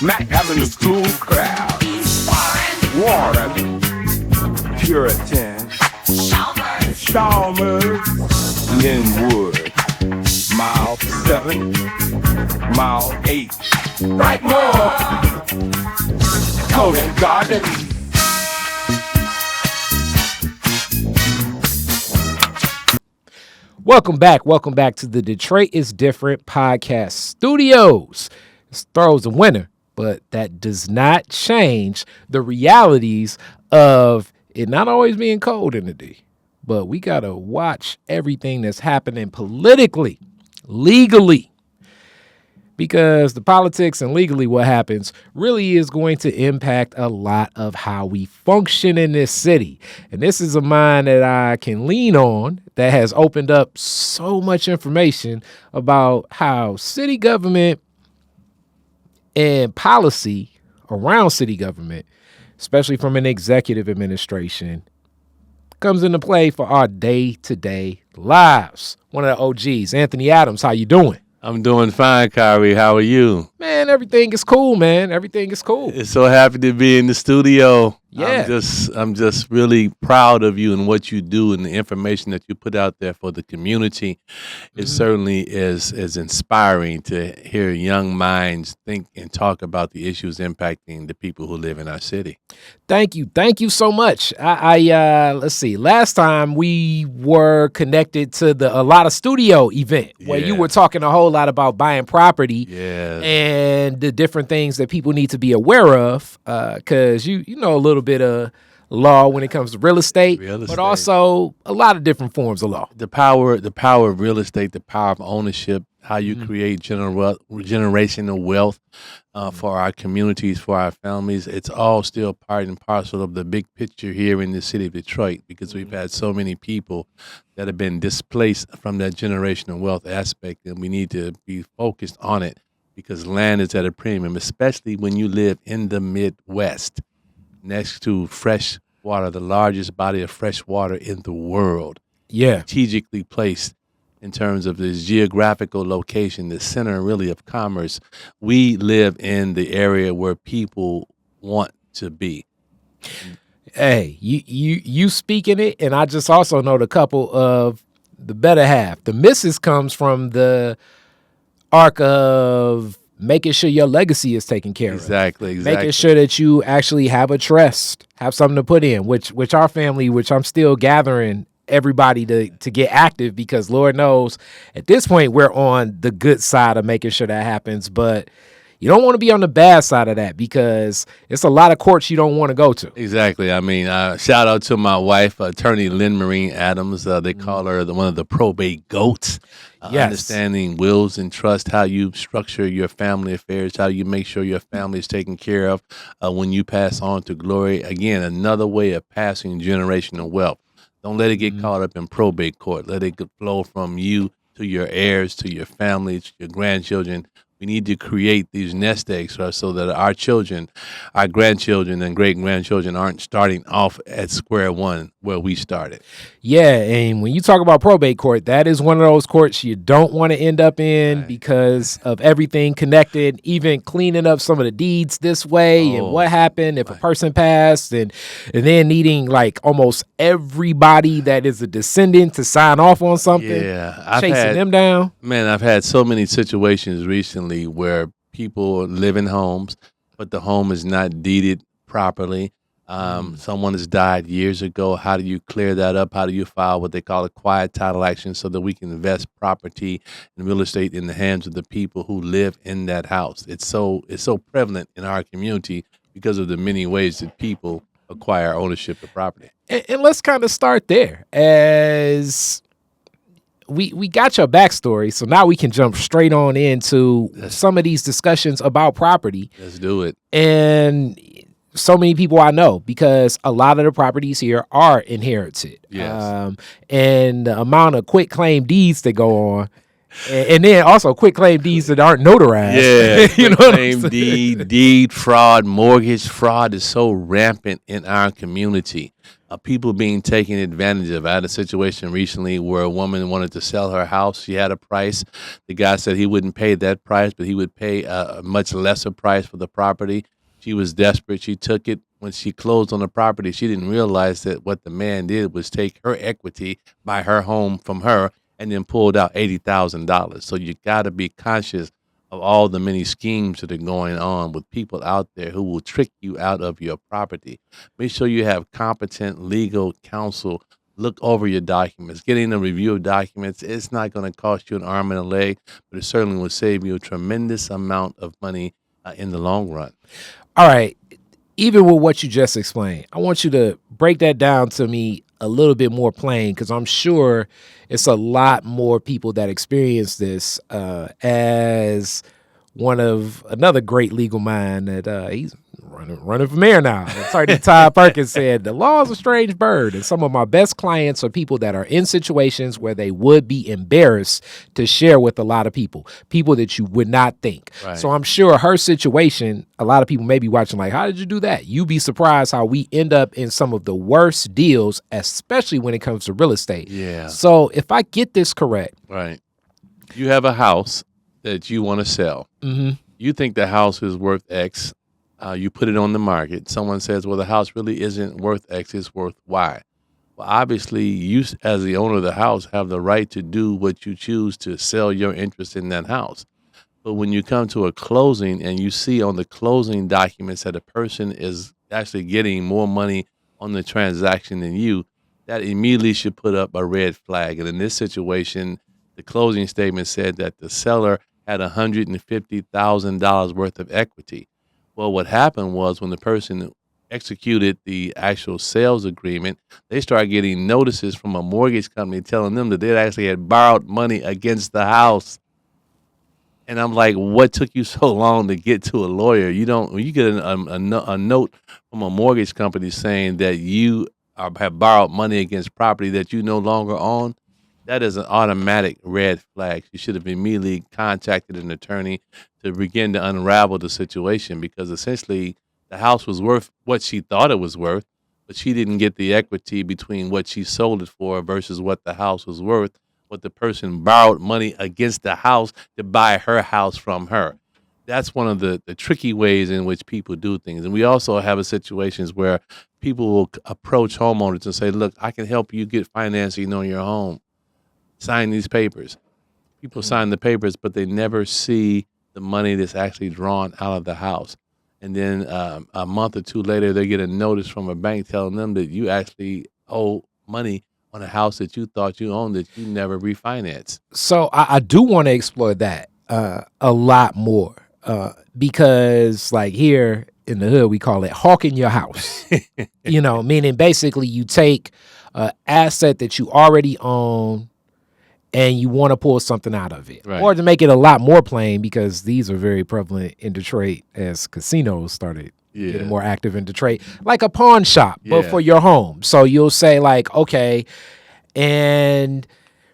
Mac having a cool crowd. Warren, Puritan, Chalmers, Linwood, Mile 7, Mile 8, Brightmoor, Covent Garden. Welcome back to the Detroit is Different podcast studios. It's throws a winner, but that does not change the realities of it not always being cold in the D. But we got to watch everything that's happening politically, legally, because the politics and legally what happens really is going to impact a lot of how we function in this city. And this is a mind that I can lean on that has opened up so much information about how city government and policy around city government, especially from an executive administration, comes into play for our day-to-day lives. One of the OGs, Anthony Adams, how you doing? I'm doing fine, Khary. How are you? Man, everything is cool, man. Everything is cool. It's so happy to be in the studio. Yeah. I'm just really proud of you and what you do and the information that you put out there for the community. It certainly is inspiring to hear young minds think and talk about the issues impacting the people who live in our city. Thank you so much. I let's see. Last time we were connected to the A Lot of Studio event where you were talking a whole lot about buying property and the different things that people need to be aware of. Because you know a little bit of law when it comes to real estate, but also a lot of different forms of law. The power of real estate, the power of ownership, how you create generational wealth for our communities, for our families. It's all still part and parcel of the big picture here in the city of Detroit, because we've had so many people that have been displaced from that generational wealth aspect, and we need to be focused on it because land is at a premium, especially when you live in the Midwest next to fresh water, the largest body of fresh water in the world. Yeah. Strategically placed in terms of this geographical location, the center really of commerce. We live in the area where people want to be. Hey, you speaking it, and I just also know the couple of the better half. The missus comes from the arc of making sure your legacy is taken care of. Exactly. Making sure that you actually have a trust, have something to put in, which our family, which I'm still gathering everybody to get active, because Lord knows at this point we're on the good side of making sure that happens. But you don't want to be on the bad side of that, because it's a lot of courts you don't want to go to. Exactly. I mean, shout out to my wife, Attorney Lynn Marine Adams. They call her one of the probate goats. Understanding wills and trust, how you structure your family affairs, how you make sure your family is taken care of when you pass on to glory. Again, another way of passing generational wealth. Don't let it get caught up in probate court. Let it flow from you to your heirs, to your family, to your grandchildren. We need to create these nest eggs so that our children, our grandchildren, and great-grandchildren aren't starting off at square one where we started. Yeah, and when you talk about probate court, that is one of those courts you don't want to end up in because of everything connected, even cleaning up some of the deeds this way and what happened if a person passed, and then needing like almost everybody that is a descendant to sign off on something, chasing them down. Man, I've had so many situations recently where people live in homes, but the home is not deeded properly. Someone has died years ago. How do you clear that up? How do you file what they call a quiet title action so that we can invest property and real estate in the hands of the people who live in that house? It's so prevalent in our community because of the many ways that people acquire ownership of property. And let's kind of start there. As we got your backstory, so now we can jump straight on into some of these discussions about property. Let's do it. And so many people I know, because a lot of the properties here are inherited. Yes. And the amount of quit claim deeds that go on, And then also quick claim deeds that aren't notarized. Yeah, You know what I'm claim saying? deed fraud, mortgage fraud is so rampant in our community. People being taken advantage of. I had a situation recently where a woman wanted to sell her house. She had a price. The guy said he wouldn't pay that price, but he would pay a much lesser price for the property. She was desperate. She took it. When she closed on the property, she didn't realize that what the man did was take her equity, buy her home from her, and then pulled out $80,000. So you got to be conscious of all the many schemes that are going on with people out there who will trick you out of your property. Make sure you have competent legal counsel. Look over your documents. Getting a review of documents, it's not going to cost you an arm and a leg, but it certainly will save you a tremendous amount of money in the long run. All right. Even with what you just explained, I want you to break that down to me a little bit more plain, because I'm sure it's a lot more people that experience this. As another great legal mind that he's running for mayor now. Attorney Todd Perkins said, the law is a strange bird. And some of my best clients are people that are in situations where they would be embarrassed to share with a lot of people that you would not think. Right. So I'm sure her situation, a lot of people may be watching like, how did you do that? You'd be surprised how we end up in some of the worst deals, especially when it comes to real estate. Yeah. So if I get this correct. Right. You have a house that you want to sell. Mm-hmm. You think the house is worth X. You put it on the market. Someone says, well, the house really isn't worth X, it's worth Y. Well, obviously, you as the owner of the house have the right to do what you choose to sell your interest in that house. But when you come to a closing and you see on the closing documents that a person is actually getting more money on the transaction than you, that immediately should put up a red flag. And in this situation, the closing statement said that the seller had $150,000 worth of equity. Well, what happened was when the person executed the actual sales agreement, they started getting notices from a mortgage company telling them that they actually had borrowed money against the house. And I'm like, what took you so long to get to a lawyer? When you get a note from a mortgage company saying that you have borrowed money against property that you no longer own, that is an automatic red flag. You should have immediately contacted an attorney to begin to unravel the situation, because essentially the house was worth what she thought it was worth, but she didn't get the equity between what she sold it for versus what the house was worth, what the person borrowed money against the house to buy her house from her. That's one of the tricky ways in which people do things. And we also have situations where people will approach homeowners and say, look, I can help you get financing on your home. Sign these papers. People sign the papers, but they never see the money that's actually drawn out of the house. And then a month or two later, they get a notice from a bank telling them that you actually owe money on a house that you thought you owned that you never refinanced. So I do want to explore that a lot more because like here in the hood, we call it hawking your house, meaning basically you take an asset that you already own and you want to pull something out of it. Right. Or to make it a lot more plain, because these are very prevalent in Detroit as casinos started getting more active in Detroit, like a pawn shop, but for your home. So you'll say like, okay, and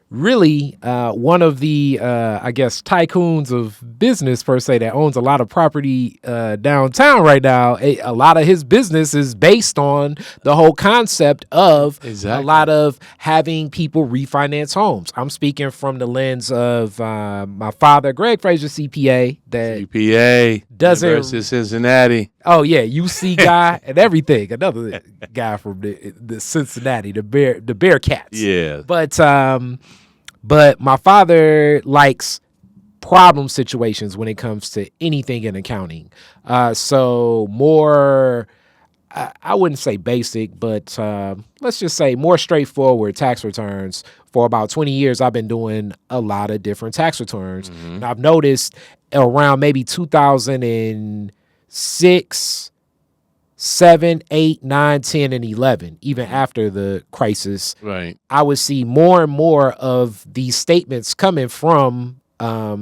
really one of the, I guess, tycoons of business per se that owns a lot of property downtown right now, a lot of his business is based on the whole concept of a lot of having people refinance homes. I'm speaking from the lens of my father, Khary Frazier, CPA. CPA, doesn't University of Cincinnati. Oh yeah, UC guy and everything. Another guy from the Cincinnati, the Bearcats. Yeah, but my father likes problem situations when it comes to anything in accounting. So more, I wouldn't say basic, but let's just say more straightforward tax returns. For about 20 years, I've been doing a lot of different tax returns. Mm-hmm. And I've noticed around maybe 2006, 7, 8, 9, 10, and 11, even after the crisis, right, I would see more and more of these statements coming from at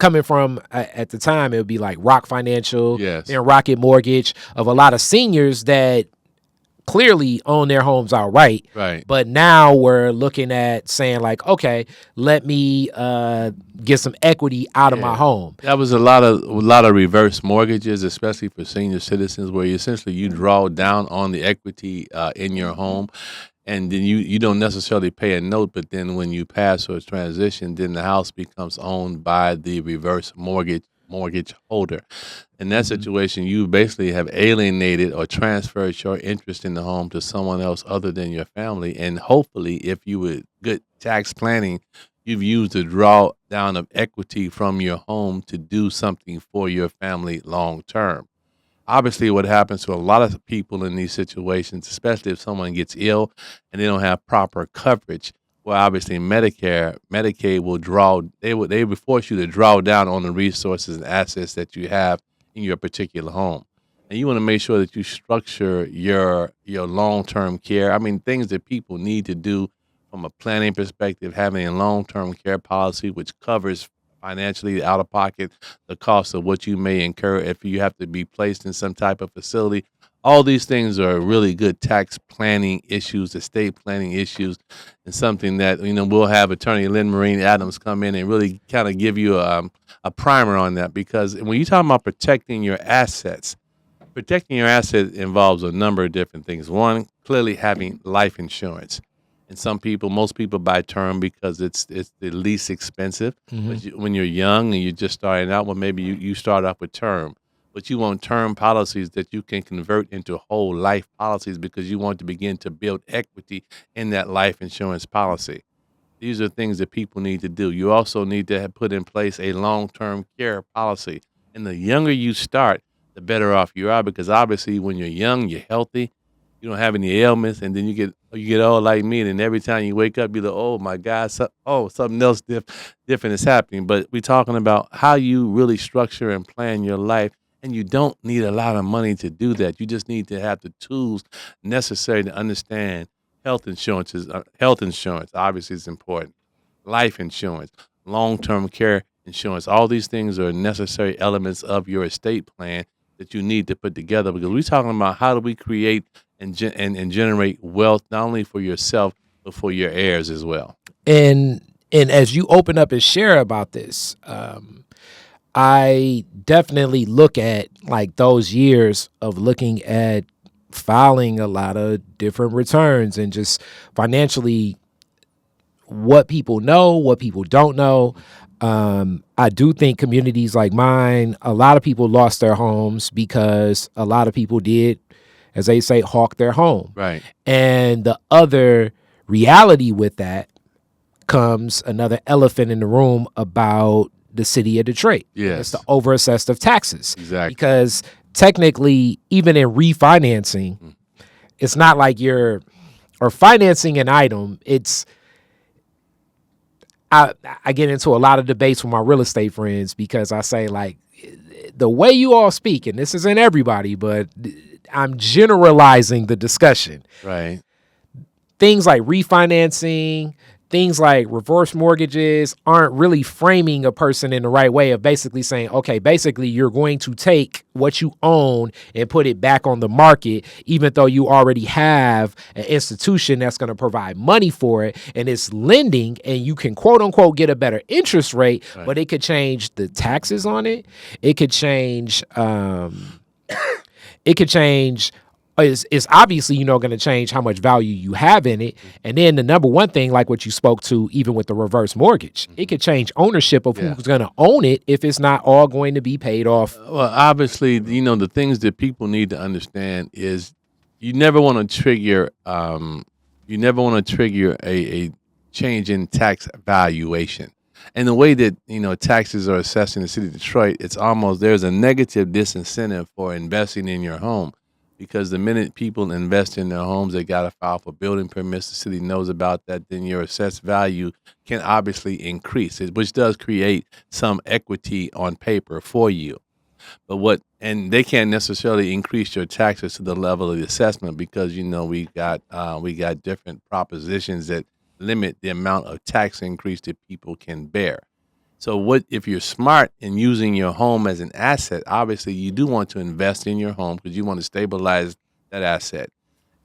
the time, it would be like Rock Financial and Rocket Mortgage, of a lot of seniors that clearly own their homes outright. Right. But now we're looking at saying like, okay, let me get some equity out of my home. That was a lot of reverse mortgages, especially for senior citizens, where you draw down on the equity in your home, and then you don't necessarily pay a note, but then when you pass or transition, then the house becomes owned by the reverse mortgage holder. In that situation, you basically have alienated or transferred your interest in the home to someone else other than your family. And hopefully, if you with good tax planning, you've used the drawdown of equity from your home to do something for your family long term. Obviously, what happens to a lot of people in these situations, especially if someone gets ill and they don't have proper coverage, well, obviously Medicaid will force you to draw down on the resources and assets that you have in your particular home. And you want to make sure that you structure your long-term care. I mean, things that people need to do from a planning perspective, having a long-term care policy which covers financially out of pocket the cost of what you may incur if you have to be placed in some type of facility. All these things are really good tax planning issues, estate planning issues, and something that we'll have Attorney Lynn Marine Adams come in and really kind of give you a primer on that. Because when you talk about protecting your assets involves a number of different things. One, clearly having life insurance. And most people buy term because it's the least expensive. But when you're young and you're just starting out, well, maybe you start off with term. But you want term policies that you can convert into whole life policies because you want to begin to build equity in that life insurance policy. These are things that people need to do. You also need to have put in place a long-term care policy. And the younger you start, the better off you are, because obviously when you're young, you're healthy, you don't have any ailments, and then you get old like me, and every time you wake up, you're like, oh my God, something else different is happening. But we're talking about how you really structure and plan your life, and you don't need a lot of money to do that. You just need to have the tools necessary to understand health insurance. Health insurance obviously is important. Life insurance, long-term care insurance, all these things are necessary elements of your estate plan that you need to put together, because we're talking about how do we create and generate wealth not only for yourself but for your heirs as well. And as you open up and share about this, I definitely look at like those years of looking at filing a lot of different returns and just financially what people know, what people don't know. I do think communities like mine, a lot of people lost their homes because a lot of people did, as they say, hawk their home. Right. And the other reality with that comes another elephant in the room about the city of Detroit. Yes. It's the overassessed of taxes. Exactly. Because technically, even in refinancing, it's not like or financing an item, I get into a lot of debates with my real estate friends because I say, like, the way you all speak, and this isn't everybody, but I'm generalizing the discussion. Right. Things like refinancing, things like reverse mortgages aren't really framing a person in the right way of basically saying, okay, basically you're going to take what you own and put it back on the market, even though you already have an institution that's going to provide money for it and it's lending, and you can quote unquote get a better interest rate, right. But it could change the taxes on it. It could change, it's obviously, going to change how much value you have in it. And then the number one thing, like what you spoke to, even with the reverse mortgage, it could change ownership of who's going to own it if it's not all going to be paid off. Well, obviously, the things that people need to understand is you never want to trigger a change in tax valuation. And the way that, taxes are assessed in the city of Detroit, it's almost, there's a negative disincentive for investing in your home. Because the minute people invest in their homes, they got to file for building permits. The city knows about that. Then your assessed value can obviously increase, which does create some equity on paper for you. And they can't necessarily increase your taxes to the level of the assessment because we got different propositions that limit the amount of tax increase that people can bear. So if you're smart in using your home as an asset, obviously you do want to invest in your home because you want to stabilize that asset.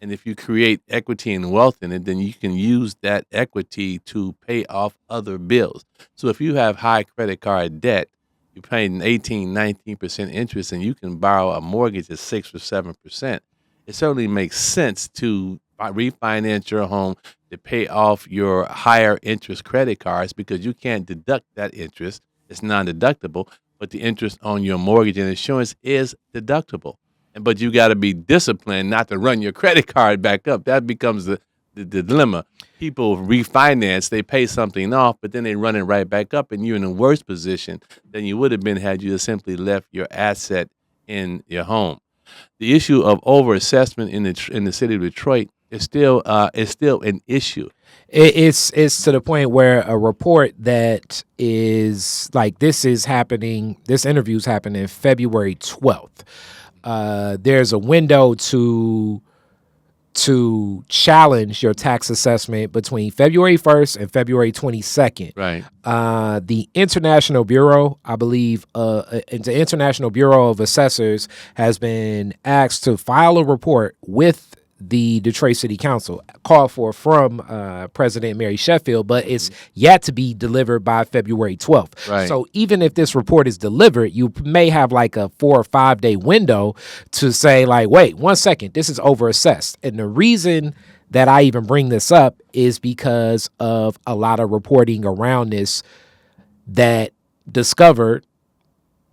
And if you create equity and wealth in it, then you can use that equity to pay off other bills. So if you have high credit card debt, you're paying 18, 19% interest, and you can borrow a mortgage at 6 or 7%. It certainly makes sense to refinance your home to pay off your higher interest credit cards because you can't deduct that interest. It's non-deductible, but the interest on your mortgage and insurance is deductible. But you got to be disciplined not to run your credit card back up. That becomes the dilemma. People refinance, they pay something off, but then they run it right back up, and you're in a worse position than you would have been had you simply left your asset in your home. The issue of overassessment in the city of Detroit is still an issue. It's to the point where a report that is like this interview's happening February 12th. There's a window to challenge your tax assessment between February 1st and February 22nd. Right. The International Bureau, I believe, the International Bureau of Assessors has been asked to file a report with the Detroit City Council, called for from President Mary Sheffield, but it's yet to be delivered by February 12th. Right. So even if this report is delivered, you may have like a 4 or 5 day window to say like, wait, 1 second, this is overassessed. And the reason that I even bring this up is because of a lot of reporting around this that discovered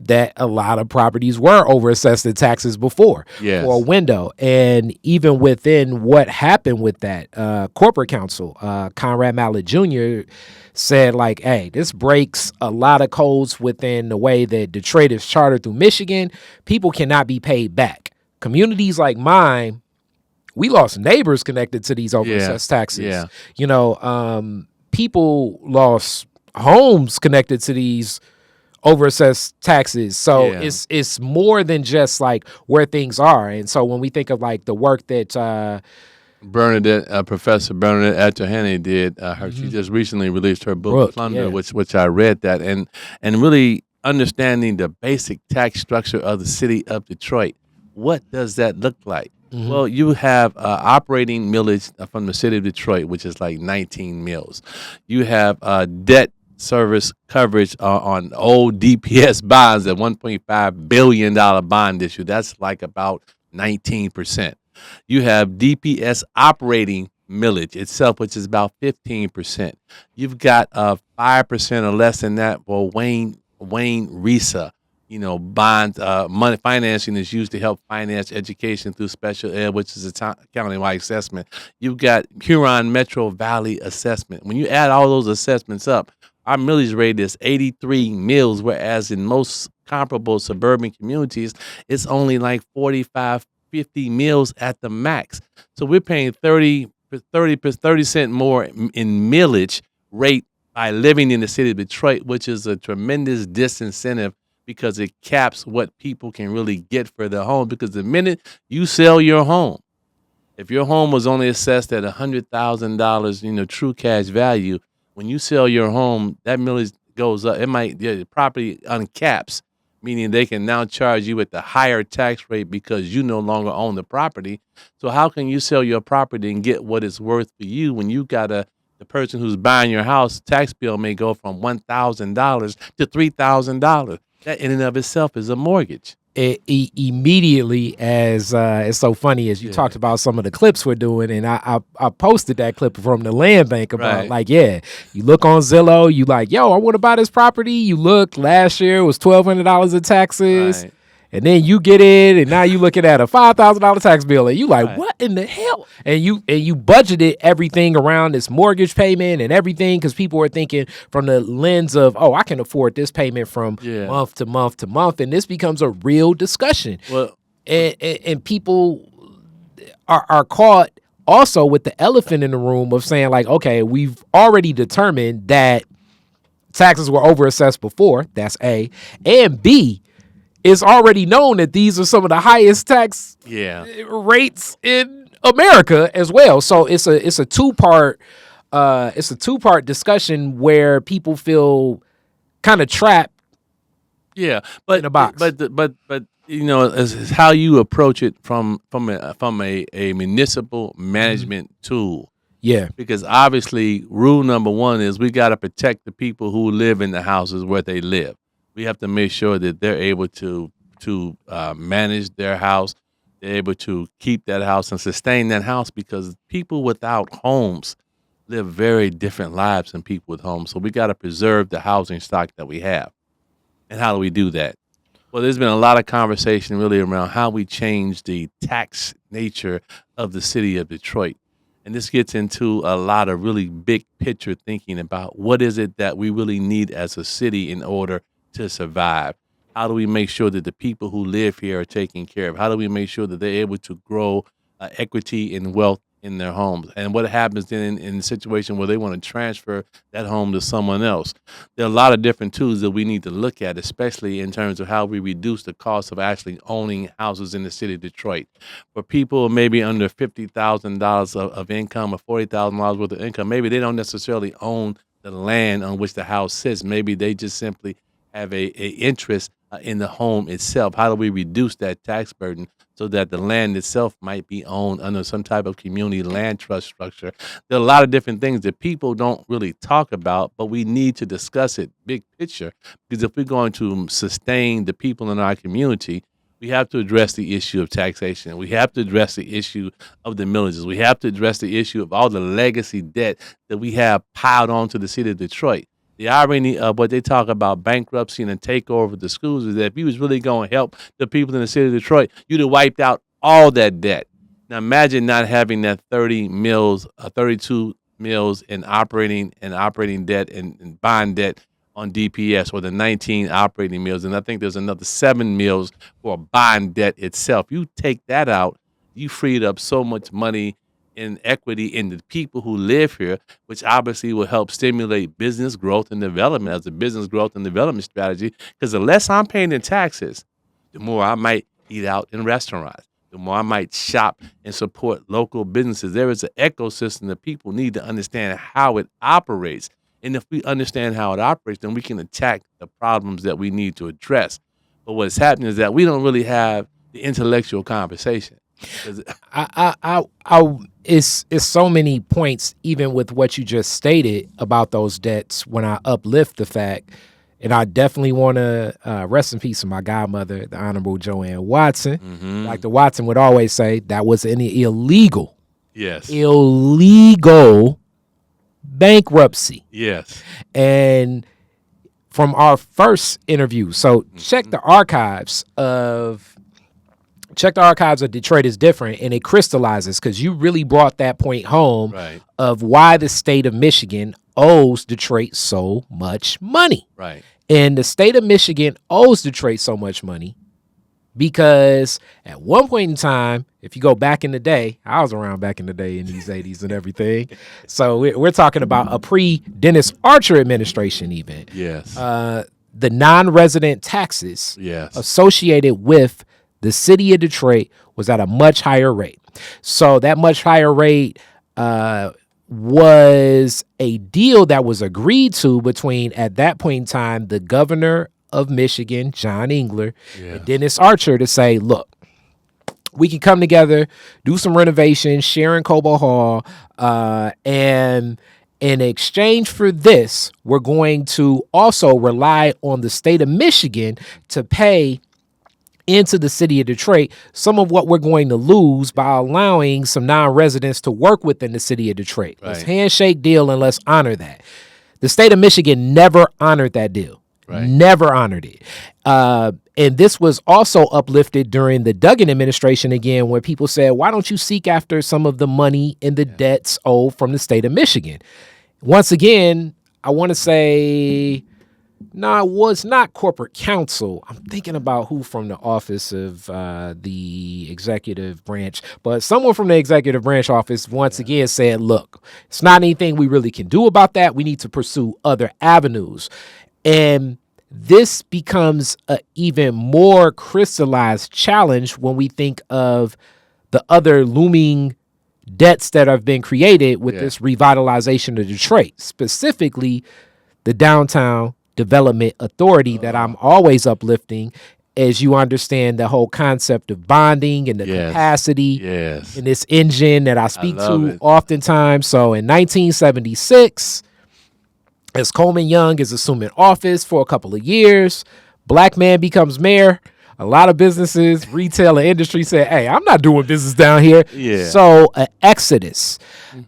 that a lot of properties were overassessed in taxes before for a window. And even within what happened with that, corporate counsel, Conrad Mallett Jr. said like, hey, this breaks a lot of codes within the way that Detroit is chartered through Michigan. People cannot be paid back. Communities like mine, we lost neighbors connected to these overassessed taxes. Yeah. You know, people lost homes connected to these overassessed taxes. So it's more than just like where things are. And so when we think of like the work that Professor Bernadette Etohene did, she just recently released her book Plunder, which I read that, and really understanding the basic tax structure of the city of Detroit. What does that look like? Well, you have operating millage from the city of Detroit, which is like 19 mills. You have debt service coverage on old DPS bonds at $1.5 billion bond issue. That's like about 19%. You have DPS operating millage itself, which is about 15%. You've got 5% or less than that for Wayne RESA. You know, bond money financing is used to help finance education through special ed, which is a countywide assessment. You've got Huron Metro Valley assessment. When you add all those assessments up, our millage rate is 83 mills, whereas in most comparable suburban communities, it's only like 45, 50 mills at the max. So we're paying 30 cents more in millage rate by living in the city of Detroit, which is a tremendous disincentive because it caps what people can really get for their home. Because the minute you sell your home, if your home was only assessed at $100,000, true cash value, when you sell your home, that millage goes up. The property uncaps, meaning they can now charge you at the higher tax rate because you no longer own the property. So how can you sell your property and get what it's worth for you when you got the person who's buying your house tax bill may go from $1,000 to $3,000? That in and of itself is a mortgage. Immediately, as it's so funny as you talked about some of the clips we're doing, and I posted that clip from the land bank about you look on Zillow, you like, yo, I want to buy this property. You look, last year it was $1,200 in taxes, and then you get it, and now you looking at a $5,000 tax bill, and you like, what in the hell? And you budgeted everything around this mortgage payment and everything because people were thinking from the lens of, oh, I can afford this payment from month to month to month, and this becomes a real discussion. Well, and people are caught also with the elephant in the room of saying like, okay, we've already determined that taxes were overassessed before. That's A, and B. It's already known that these are some of the highest tax rates in America as well. So it's a two-part discussion where people feel kind of trapped. Yeah, but in a box. But It's how you approach it from a municipal management tool. Yeah. Because obviously, rule number one is we got to protect the people who live in the houses where they live. We have to make sure that they're able to manage their house. They're able to keep that house and sustain that house, because people without homes live very different lives than people with homes. So we got to preserve the housing stock that we have. And how do we do that? Well, there's been a lot of conversation really around how we change the tax nature of the city of Detroit. And this gets into a lot of really big picture thinking about what is it that we really need as a city in order to survive. How do we make sure that the people who live here are taken care of? How do we make sure that they're able to grow equity and wealth in their homes? And what happens then in a situation where they want to transfer that home to someone else? There are a lot of different tools that we need to look at, especially in terms of how we reduce the cost of actually owning houses in the city of Detroit. For people maybe under $50,000 of income or $40,000 worth of income, maybe they don't necessarily own the land on which the house sits. Maybe they just simply have a interest in the home itself. How do we reduce that tax burden so that the land itself might be owned under some type of community land trust structure? There are a lot of different things that people don't really talk about, but we need to discuss it big picture, because if we're going to sustain the people in our community, we have to address the issue of taxation. We have to address the issue of the millages. We have to address the issue of all the legacy debt that we have piled onto the city of Detroit. The irony of what they talk about bankruptcy and the takeover of the schools is that if you was really going to help the people in the city of Detroit, you'd have wiped out all that debt. Now imagine not having that 32 mills in operating debt and bond debt on DPS, or the 19 operating mills, and I think there's another 7 mills for bond debt itself. You take that out, you freed up so much money in equity in the people who live here, which obviously will help stimulate business growth and development as a business growth and development strategy. Because the less I'm paying in taxes, the more I might eat out in restaurants, the more I might shop and support local businesses. There is an ecosystem that people need to understand how it operates. And if we understand how it operates, then we can attack the problems that we need to address. But what's happening is that we don't really have the intellectual conversation. It's so many points, even with what you just stated about those debts, when I uplift the fact, and I definitely want to rest in peace to my godmother, the Honorable Joanne Watson. Mm-hmm. Like the Watson would always say, that was an illegal bankruptcy. Yes. And from our first interview, so check the archives of Detroit is Different, and it crystallizes, because you really brought that point home, right, of why the state of Michigan owes Detroit so much money. Right. And the state of Michigan owes Detroit so much money because at one point in time, if you go back in the day, I was around back in the day in these 80s and everything. So we're talking about a pre-Dennis Archer administration even. Yes. The non-resident taxes yes, associated with the city of Detroit was at a much higher rate. So that much higher rate was a deal that was agreed to between, at that point in time, the governor of Michigan, John Engler, and Dennis Archer, to say, look, we can come together, do some renovations, share in Cobo Hall, and in exchange for this, we're going to also rely on the state of Michigan to pay into the city of Detroit some of what we're going to lose by allowing some non-residents to work within the city of Detroit. Right. Let's handshake deal and let's honor that. The state of Michigan never honored that deal. Right. Never honored it. And this was also uplifted during the Duggan administration again, where people said, why don't you seek after some of the money and the debts owed from the state of Michigan? Once again, I want to say, no, it was not corporate counsel. I'm thinking about who from the office of the executive branch, but someone from the executive branch office once again said, look, it's not anything we really can do about that. We need to pursue other avenues. And this becomes an even more crystallized challenge when we think of the other looming debts that have been created with this revitalization of Detroit, specifically the Downtown Development Authority that I'm always uplifting, as you understand the whole concept of bonding and the capacity in this engine that I speak to oftentimes. So in 1976, as Coleman Young is assuming office for a couple of years, black man becomes mayor. A lot of businesses, retail and industry say, hey, I'm not doing business down here. Yeah. So an exodus.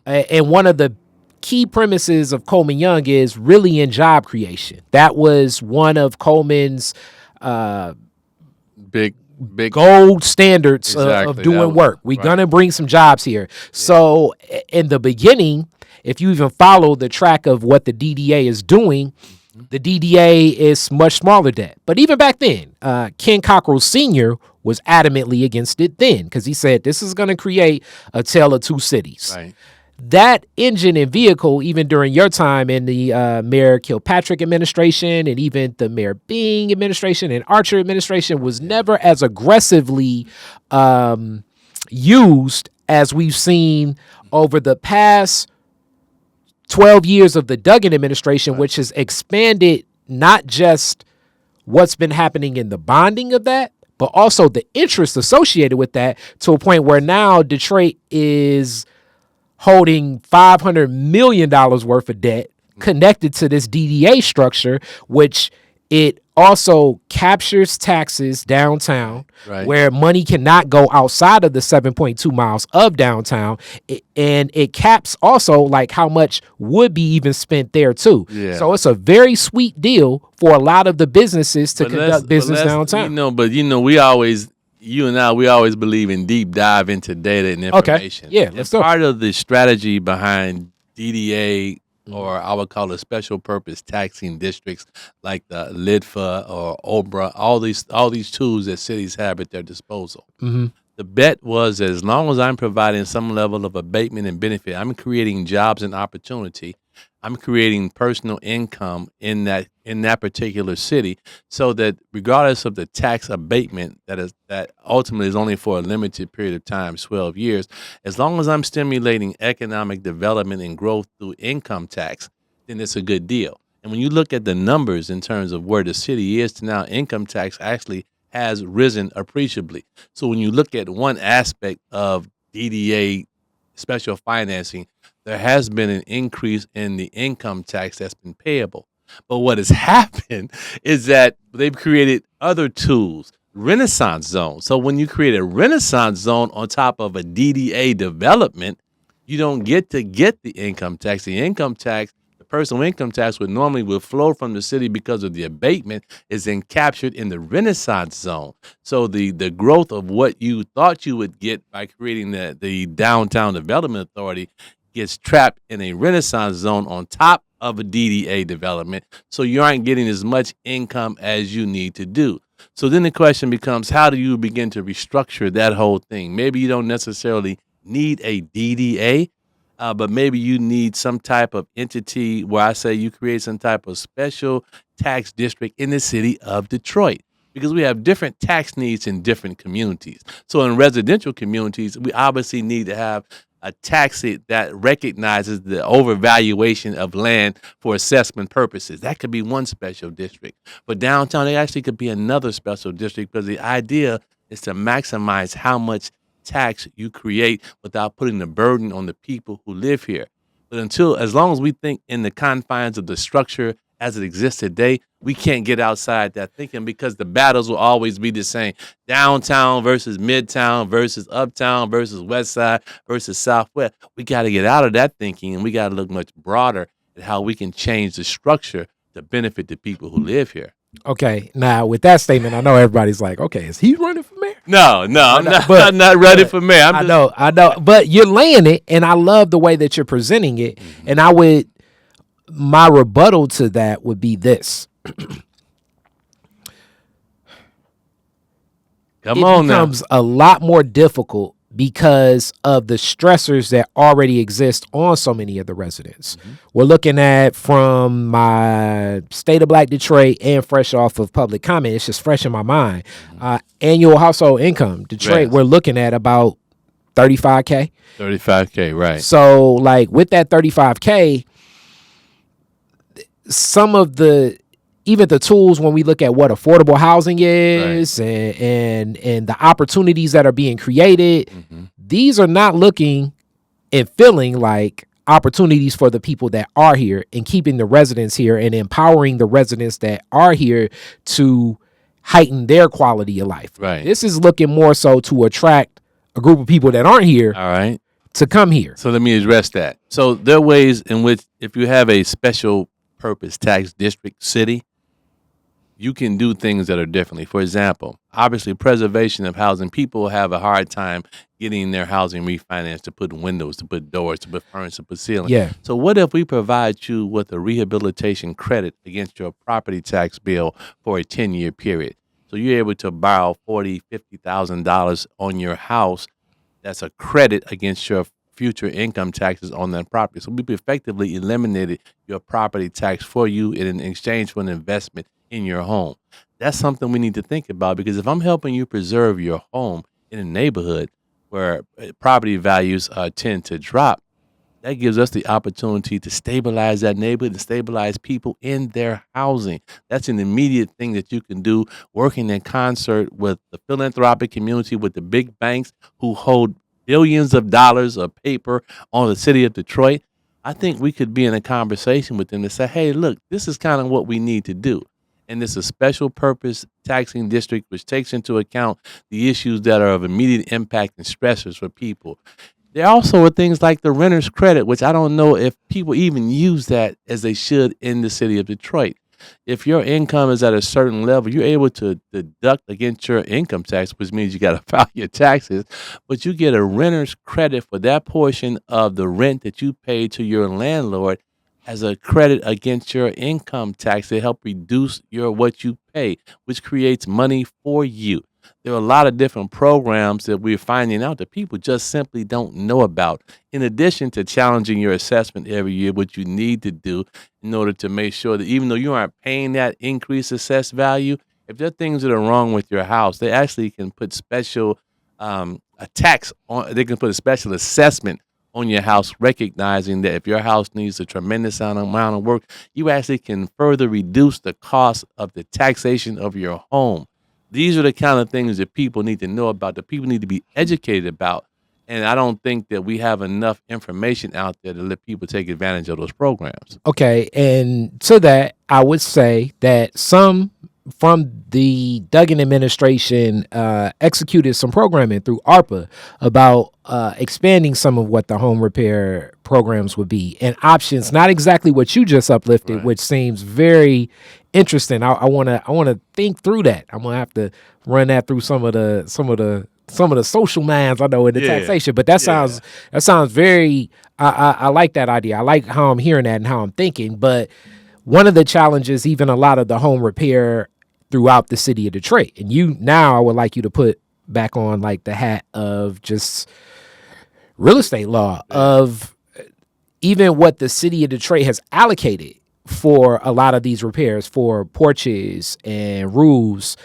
And one of the key premises of Coleman Young is really in job creation. That was one of Coleman's big gold standards of doing work. We're going to bring some jobs here. Yeah. So in the beginning, if you even follow the track of what the DDA is doing, the DDA is much smaller debt. But even back then, Ken Cockrell Sr. was adamantly against it then because he said this is going to create a tale of two cities. Right. That engine and vehicle, even during your time in the Mayor Kilpatrick administration and even the Mayor Bing administration and Archer administration, was never as aggressively used as we've seen over the past 12 years of the Duggan administration, which has expanded not just what's been happening in the bonding of that, but also the interest associated with that to a point where now Detroit is holding $500 million worth of debt connected to this DDA structure, which it also captures taxes downtown, where money cannot go outside of the 7.2 miles of downtown. And it caps also like how much would be even spent there too. Yeah. So it's a very sweet deal for a lot of the businesses to conduct business downtown. You and I, we always believe in deep dive into data and information. Okay. Yeah, let's go. Part of the strategy behind DDA, or I would call it special purpose taxing districts like the LIDFA or OBRA, all these tools that cities have at their disposal. Mm-hmm. The bet was, as long as I'm providing some level of abatement and benefit, I'm creating jobs and opportunity. I'm creating personal income in that particular city, so that regardless of the tax abatement that ultimately is only for a limited period of time, 12 years, as long as I'm stimulating economic development and growth through income tax, then it's a good deal. And when you look at the numbers in terms of where the city is to now, income tax actually has risen appreciably. So when you look at one aspect of DDA special financing, there has been an increase in the income tax that's been payable. But what has happened is that they've created other tools, Renaissance Zone. So when you create a Renaissance Zone on top of a DDA development, you don't get to get the income tax. The income tax, the personal income tax would flow from the city because of the abatement, is then captured in the Renaissance Zone. So the growth of what you thought you would get by creating the Downtown Development Authority gets trapped in a Renaissance Zone on top of a DDA development, so you aren't getting as much income as you need to do. So then the question becomes, how do you begin to restructure that whole thing? Maybe you don't necessarily need a DDA, but maybe you need some type of entity where I say you create some type of special tax district in the city of Detroit, because we have different tax needs in different communities. So in residential communities, we obviously need to have a tax that recognizes the overvaluation of land for assessment purposes. That could be one special district. But downtown, it actually could be another special district, because the idea is to maximize how much tax you create without putting the burden on the people who live here. But as long as we think in the confines of the structure as it exists today, we can't get outside that thinking, because the battles will always be the same. Downtown versus midtown versus uptown versus west side versus southwest. We got to get out of that thinking, and we got to look much broader at how we can change the structure to benefit the people who live here. Okay, now with that statement, I know everybody's like, okay, is he running for mayor? No, I'm not ready for mayor. I know, but you're laying it, and I love the way that you're presenting it, and my rebuttal to that would be this. It becomes a lot more difficult because of the stressors that already exist on so many of the residents. Mm-hmm. We're looking at, from my State of Black Detroit and fresh off of public comment, it's just fresh in my mind. Annual household income, Detroit, we're looking at about $35K. $35K, right. So like with that $35K, some of the even the tools when we look at what affordable housing is and the opportunities that are being created, these are not looking and feeling like opportunities for the people that are here and keeping the residents here and empowering the residents that are here to heighten their quality of life. Right. This is looking more so to attract a group of people that aren't here All right. to come here. So let me address that. So there are ways in which if you have a special purpose tax district city, you can do things that are differently. For example, obviously preservation of housing. People have a hard time getting their housing refinanced to put windows, to put doors, to put furniture, to put ceiling. Yeah. So what if we provide you with a rehabilitation credit against your property tax bill for a 10-year period? So you're able to borrow $40,000, $50,000 on your house. That's a credit against your future income taxes on that property. So we've effectively eliminated your property tax for you in exchange for an investment in your home. That's something we need to think about, because if I'm helping you preserve your home in a neighborhood where property values tend to drop, that gives us the opportunity to stabilize that neighborhood and stabilize people in their housing. That's an immediate thing that you can do, working in concert with the philanthropic community, with the big banks who hold billions of dollars of paper on the city of Detroit. I think we could be in a conversation with them to say, hey, look, this is kind of what we need to do. And it's a special purpose taxing district which takes into account the issues that are of immediate impact and stressors for people. There also are things like the renter's credit, which I don't know if people even use that as they should in the city of Detroit. If your income is at a certain level, you're able to deduct against your income tax, which means you got to file your taxes, but you get a renter's credit for that portion of the rent that you pay to your landlord as a credit against your income tax to help reduce what you pay, which creates money for you. There are a lot of different programs that we're finding out that people just simply don't know about. In addition to challenging your assessment every year, what you need to do in order to make sure that even though you aren't paying that increased assessed value, if there are things that are wrong with your house, they actually can put special a tax on. They can put a special assessment on your house, recognizing that if your house needs a tremendous amount of work, you actually can further reduce the cost of the taxation of your home. These are the kind of things that people need to know about, that people need to be educated about. And I don't think that we have enough information out there to let people take advantage of those programs. Okay, and to that, I would say that some from the Duggan administration executed some programming through ARPA about expanding some of what the home repair programs would be and options, not exactly what you just uplifted, which seems very interesting. I want to think through that. I'm gonna have to run that through some of the social minds I know in the taxation. But that sounds very. I like that idea. I like how I'm hearing that and how I'm thinking. But one of the challenges, even a lot of the home repair throughout the city of Detroit, and I would like you to put back on like the hat of just real estate law of even what the city of Detroit has allocated for a lot of these repairs for porches and roofs,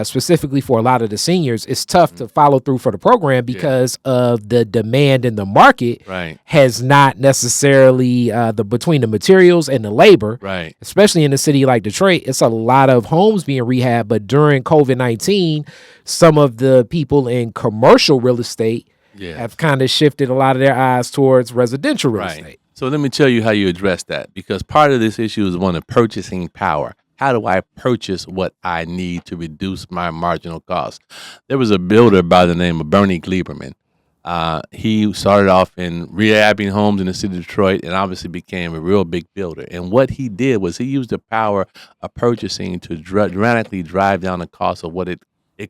specifically for a lot of the seniors. It's tough to follow through for the program because of the demand in the market has not necessarily between the materials and the labor, especially in a city like Detroit. It's a lot of homes being rehabbed, but during COVID-19, some of the people in commercial real estate have kind of shifted a lot of their eyes towards residential real estate. So let me tell you how you address that, because part of this issue is one of purchasing power. How do I purchase what I need to reduce my marginal cost? There was a builder by the name of Bernie Gleiberman. He started off in rehabbing homes in the city of Detroit and obviously became a real big builder. And what he did was he used the power of purchasing to dramatically drive down the cost of what it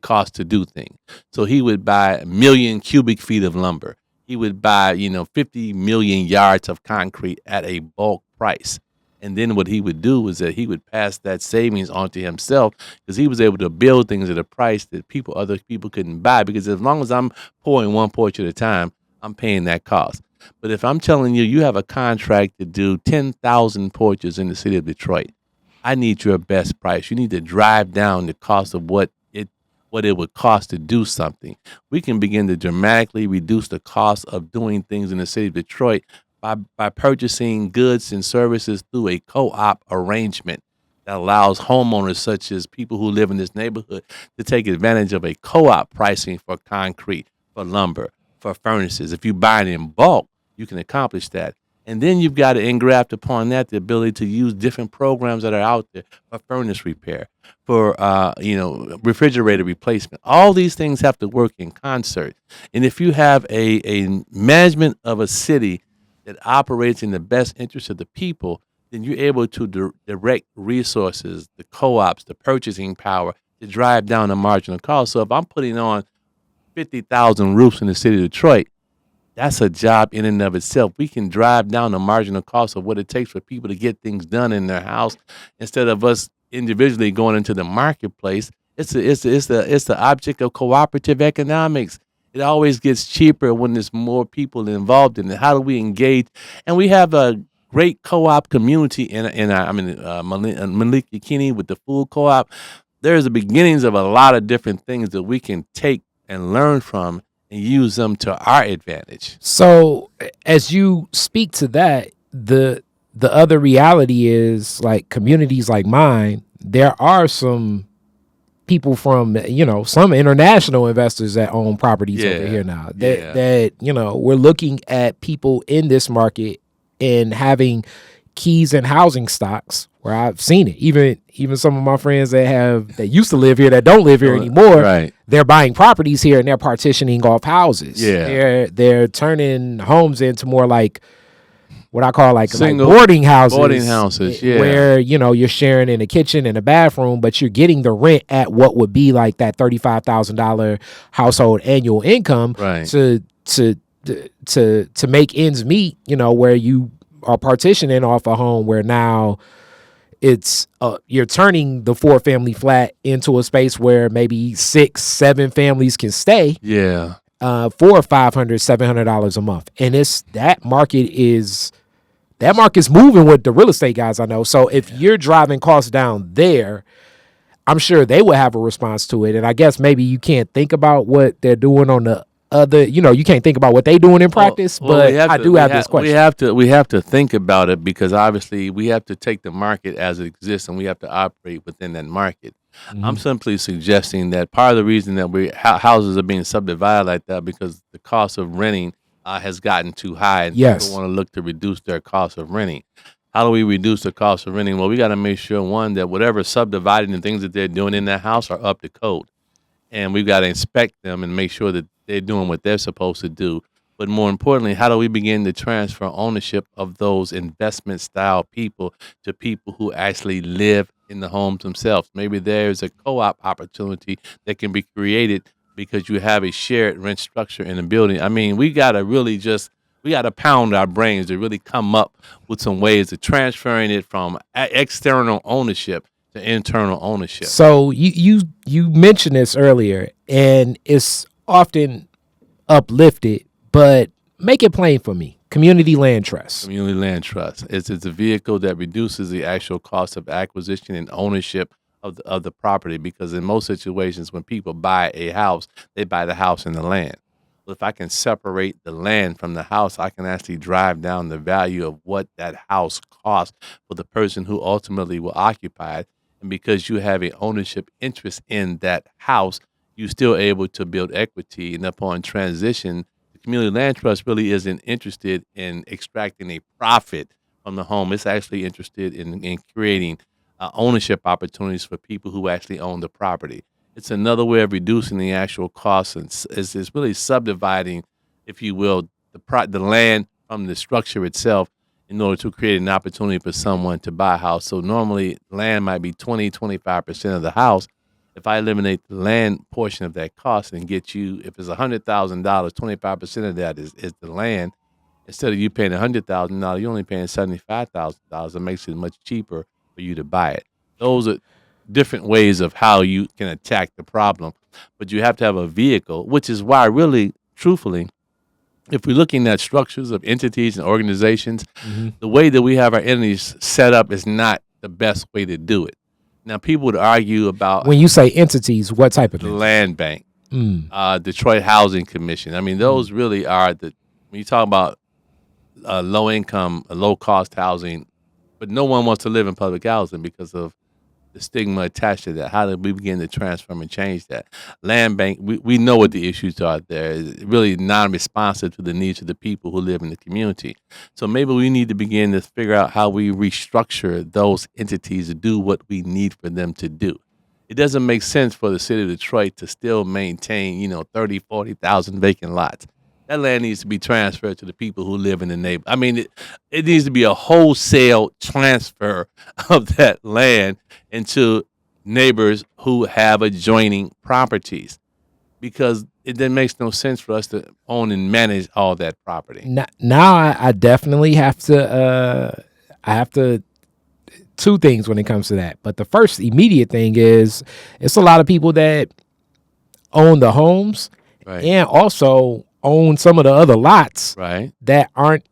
costs to do things. So he would buy 1 million cubic feet of lumber. He would buy, 50 million yards of concrete at a bulk price. And then what he would do was that he would pass that savings on to himself, because he was able to build things at a price that other people couldn't buy, because as long as I'm pouring one porch at a time, I'm paying that cost. But if I'm telling you, you have a contract to do 10,000 porches in the city of Detroit, I need your best price. You need to drive down the cost of what it would cost to do something. We can begin to dramatically reduce the cost of doing things in the city of Detroit by purchasing goods and services through a co-op arrangement. that allows homeowners such as people who live in this neighborhood to take advantage of a co-op pricing for concrete, for lumber, for furnaces. If you buy it in bulk, you can accomplish that. And then you've got to engraft upon that the ability to use different programs that are out there for furnace repair, for refrigerator replacement. All these things have to work in concert. And if you have a management of a city that operates in the best interest of the people, then you're able to direct resources, the co-ops, the purchasing power to drive down the marginal cost. So if I'm putting on 50,000 roofs in the city of Detroit, that's a job in and of itself. We can drive down the marginal cost of what it takes for people to get things done in their house instead of us individually going into the marketplace. It's the object of cooperative economics. It always gets cheaper when there's more people involved in it. How do we engage? And we have a great co-op community in our, Malik Yakini with the food co-op. There's the beginnings of a lot of different things that we can take and learn from and use them to our advantage. So as you speak to that, the other reality is like communities like mine, there are some people from, some international investors that own properties over here now that we're looking at people in this market and having keys and housing stocks where I've seen it. Even some of my friends that used to live here that don't live here anymore, right. They're buying properties here and they're partitioning off houses. Yeah. They're turning homes into more like what I call like boarding houses. Boarding houses, yeah. Where, you're sharing in a kitchen and a bathroom, but you're getting the rent at what would be like that $35,000 household annual income to make ends meet, where you are partitioning off a home where now it's you're turning the 4-family flat into a space where maybe 6-7 families can stay. Yeah. For $500-$700 a month. And that market's moving with the real estate guys I know. So if you're driving costs down there, I'm sure they will have a response to it. And I guess maybe you can't think about what they're doing on the other, you can't think about what they're doing in practice, but I do have this question. We have to think about it because obviously we have to take the market as it exists and we have to operate within that market. Mm-hmm. I'm simply suggesting that part of the reason that houses are being subdivided like that because the cost of renting has gotten too high and people want to look to reduce their cost of renting. How do we reduce the cost of renting? Well, we got to make sure, one, that whatever subdividing and things that they're doing in that house are up to code. And we've got to inspect them and make sure that they're doing what they're supposed to do. But more importantly, how do we begin to transfer ownership of those investment style people to people who actually live in the homes themselves? Maybe there's a co-op opportunity that can be created because you have a shared rent structure in the building. I mean, we got to pound our brains to really come up with some ways of transferring it from external ownership to internal ownership. So you mentioned this earlier, and it's often uplifted, but make it plain for me. Community land trust. Community land trust. It's a vehicle that reduces the actual cost of acquisition and ownership of the property, because in most situations when people buy a house, they buy the house and the land. Well, if I can separate the land from the house, I can actually drive down the value of what that house costs for the person who ultimately will occupy it. And because you have an ownership interest in that house, you're still able to build equity. And upon transition, the community land trust really isn't interested in extracting a profit from the home. It's actually interested in creating ownership opportunities for people who actually own the property. It's another way of reducing the actual costs, and it's really subdividing, if you will, the land from the structure itself in order to create an opportunity for someone to buy a house. So normally land might be 20-25% of the house. If I eliminate the land portion of that cost and get you, if it's $100,000, 25% of that is the land. Instead of you paying $100,000, you're only paying $75,000. It makes it much cheaper for you to buy it. Those are different ways of how you can attack the problem, but you have to have a vehicle, which is why really, truthfully, if we're looking at structures of entities and organizations, the way that we have our entities set up is not the best way to do it. Now, people would argue about... When you say entities, what type of the land bank, Detroit Housing Commission. I mean, those really are when you talk about low income, low cost housing, but no one wants to live in public housing because of the stigma attached to that? How do we begin to transform and change that? Land bank, we know what the issues are there. It's really non-responsive to the needs of the people who live in the community. So maybe we need to begin to figure out how we restructure those entities to do what we need for them to do. It doesn't make sense for the city of Detroit to still maintain, 30, 40,000 vacant lots. That land needs to be transferred to the people who live in the neighborhood. I mean, it needs to be a wholesale transfer of that land into neighbors who have adjoining properties, because it then makes no sense for us to own and manage all that property. Now I definitely have to. I have to. Two things when it comes to that. But the first immediate thing is it's a lot of people that own the homes Right. and also own some of the other lots Right. that aren't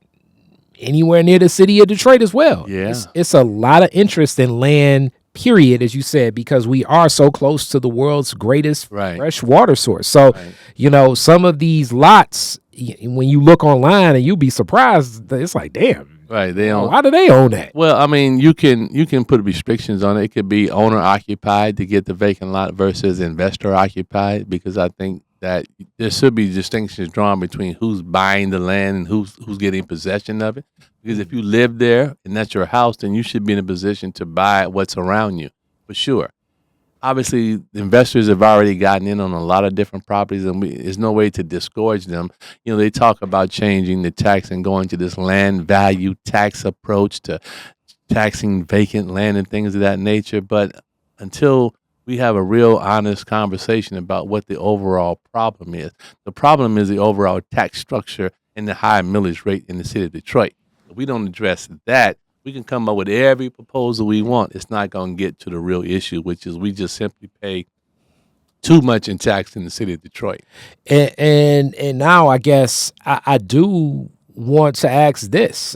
anywhere near the city of Detroit as well. Yeah. It's a lot of interest in land, period, as you said, because we are so close to the world's greatest Right. fresh water source. So, Right. some of these lots, when you look online and you'll be surprised, it's like, damn, Right. They own. why do they own that? Well, I mean, you can put restrictions on it. It could be owner occupied to get the vacant lot versus investor occupied, because I think that there should be distinctions drawn between who's buying the land and who's getting possession of it. Because if you live there and that's your house, then you should be in a position to buy what's around you, for sure. Obviously, the investors have already gotten in on a lot of different properties, and there's no way to disgorge them. They talk about changing the tax and going to this land value tax approach to taxing vacant land and things of that nature. But until we have a real honest conversation about what the overall problem is, the problem is the overall tax structure and the high millage rate in the city of Detroit. If we don't address that, we can come up with every proposal we want. It's not going to get to the real issue, which is we just simply pay too much in tax in the city of Detroit. And now I guess I do want to ask this.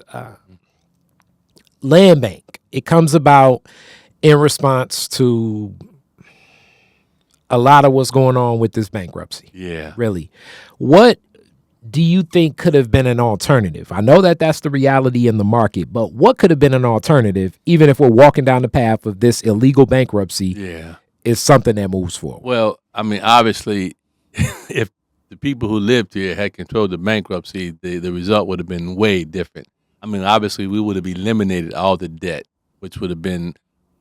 Land bank, it comes about in response to a lot of what's going on with this bankruptcy. Yeah. Really. What do you think could have been an alternative? I know that that's the reality in the market, but what could have been an alternative, even if we're walking down the path of this illegal bankruptcy, Yeah. is something that moves forward? Well, I mean, obviously, if the people who lived here had controlled the bankruptcy, the result would have been way different. I mean, obviously, we would have eliminated all the debt, which would have been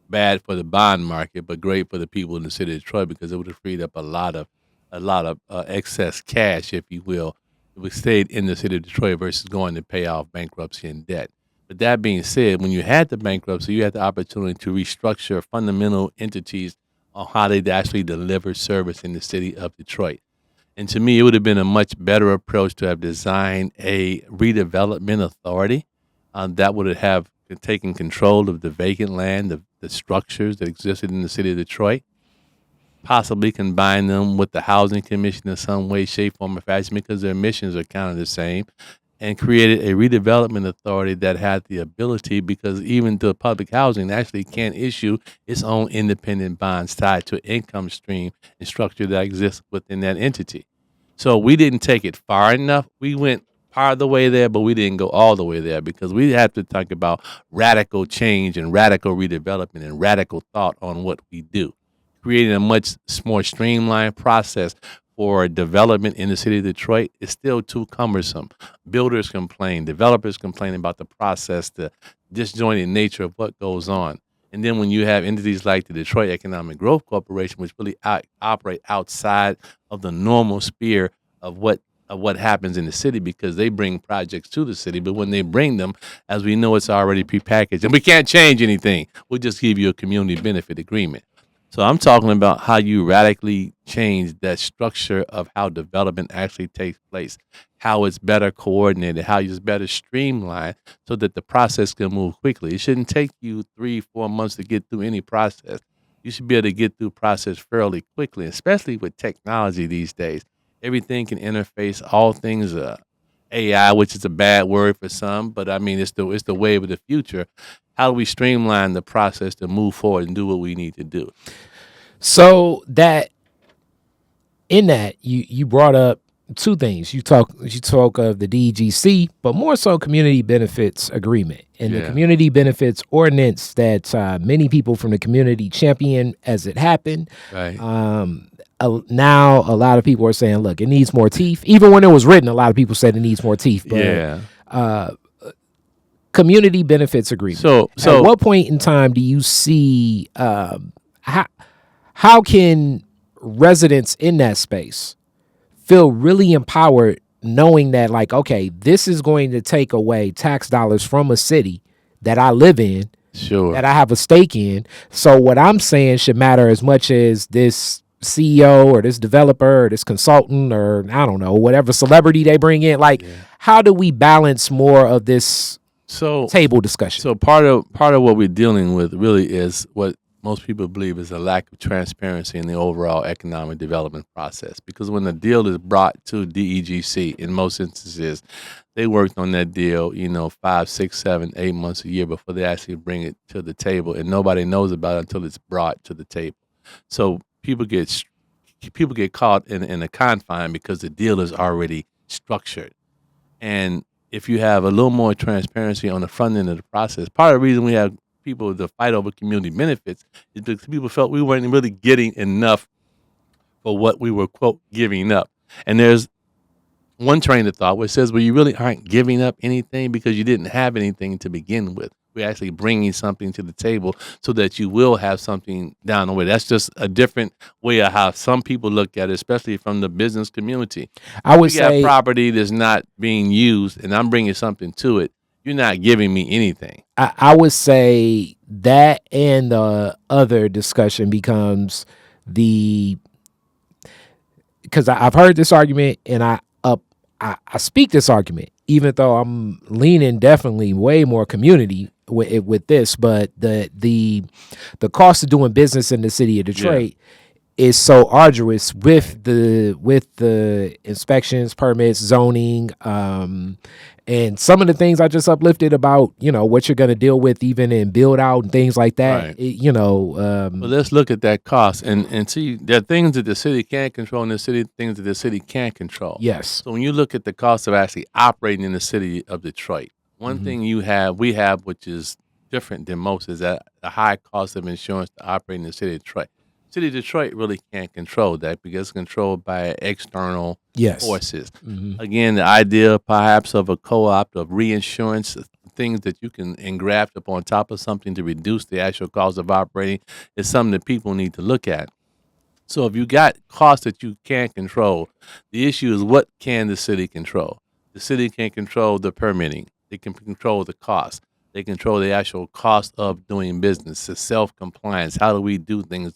bad for the bond market, but great for the people in the city of Detroit, because it would have freed up a lot of excess cash, if you will, if we stayed in the city of Detroit versus going to pay off bankruptcy and debt. But that being said, when you had the bankruptcy, you had the opportunity to restructure fundamental entities on how they'd actually deliver service in the city of Detroit. And to me, it would have been a much better approach to have designed a redevelopment authority that would have taken control of the vacant land, the structures that existed in the city of Detroit, possibly combine them with the housing commission in some way, shape, form, or fashion, because their missions are kind of the same, and created a redevelopment authority that had the ability, because even the public housing actually can issue its own independent bonds tied to an income stream and structure that exists within that entity. So we didn't take it far enough. We went part of the way there, but we didn't go all the way there, because we have to talk about radical change and radical redevelopment and radical thought on what we do, creating a much more streamlined process for development in the city of Detroit is still too cumbersome. Builders complain, developers complain about the process, the disjointed nature of what goes on. And then when you have entities like the Detroit Economic Growth Corporation, which really operate outside of the normal sphere of what happens in the city, because they bring projects to the city, but when they bring them, as we know, it's already prepackaged, and we can't change anything. We'll just give you a community benefit agreement. So I'm talking about how you radically change that structure of how development actually takes place, how it's better coordinated, how it's better streamlined, so that the process can move quickly. It shouldn't take you 3-4 months to get through any process. You should be able to get through process fairly quickly, especially with technology these days. Everything can interface, all things AI, which is a bad word for some, but I mean, it's the wave of the future. How do we streamline the process to move forward and do what we need to do? So that in that you brought up two things. You talk of the DEGC, but more so community benefits agreement and the community benefits ordinance that many people from the community champion as it happened. Right. Now a lot of people are saying, look, it needs more teeth. Even when it was written, a lot of people said it needs more teeth. But, community benefits agreement. So at what point in time do you see how can residents in that space feel really empowered knowing that, like, okay, this is going to take away tax dollars from a city that I live in, that I have a stake in. So what I'm saying should matter as much as this CEO or this developer or this consultant or I don't know, whatever celebrity they bring in. Like, how do we balance more of this table discussion? So part of what we're dealing with really is what most people believe is a lack of transparency in the overall economic development process. Because when the deal is brought to DEGC, in most instances, they worked on that deal, 5, 6, 7, 8 months a year before they actually bring it to the table, and nobody knows about it until it's brought to the table. So people get caught in a confine because the deal is already structured. And if you have a little more transparency on the front end of the process, part of the reason we have people to fight over community benefits is because people felt we weren't really getting enough for what we were, quote, giving up. And there's one train of thought where it says, well, you really aren't giving up anything because you didn't have anything to begin with. We're actually bringing something to the table so that you will have something down the way. That's just a different way of how some people look at it, especially from the business community. I would say property that's not being used and I'm bringing something to it, you're not giving me anything. I would say that, and the other discussion becomes because I've heard this argument and I speak this argument, even though I'm leaning definitely way more community with this, but the cost of doing business in the city of Detroit is so arduous with the inspections, permits, zoning, and some of the things I just uplifted about, what you're going to deal with even in build out and things like that. Right. Well, let's look at that cost and see there are things that the city can't control and things that the city can't control. Yes. So when you look at the cost of actually operating in the city of Detroit, one thing we have, which is different than most, is that the high cost of insurance to operate in the city of Detroit. City of Detroit really can't control that because it's controlled by external forces. Mm-hmm. Again, the idea perhaps of a co-op, of reinsurance, things that you can engraft upon top of something to reduce the actual cost of operating is something that people need to look at. So if you got costs that you can't control, the issue is what can the city control? The city can control the permitting. They can control the cost. They control the actual cost of doing business, the self-compliance. How do we do things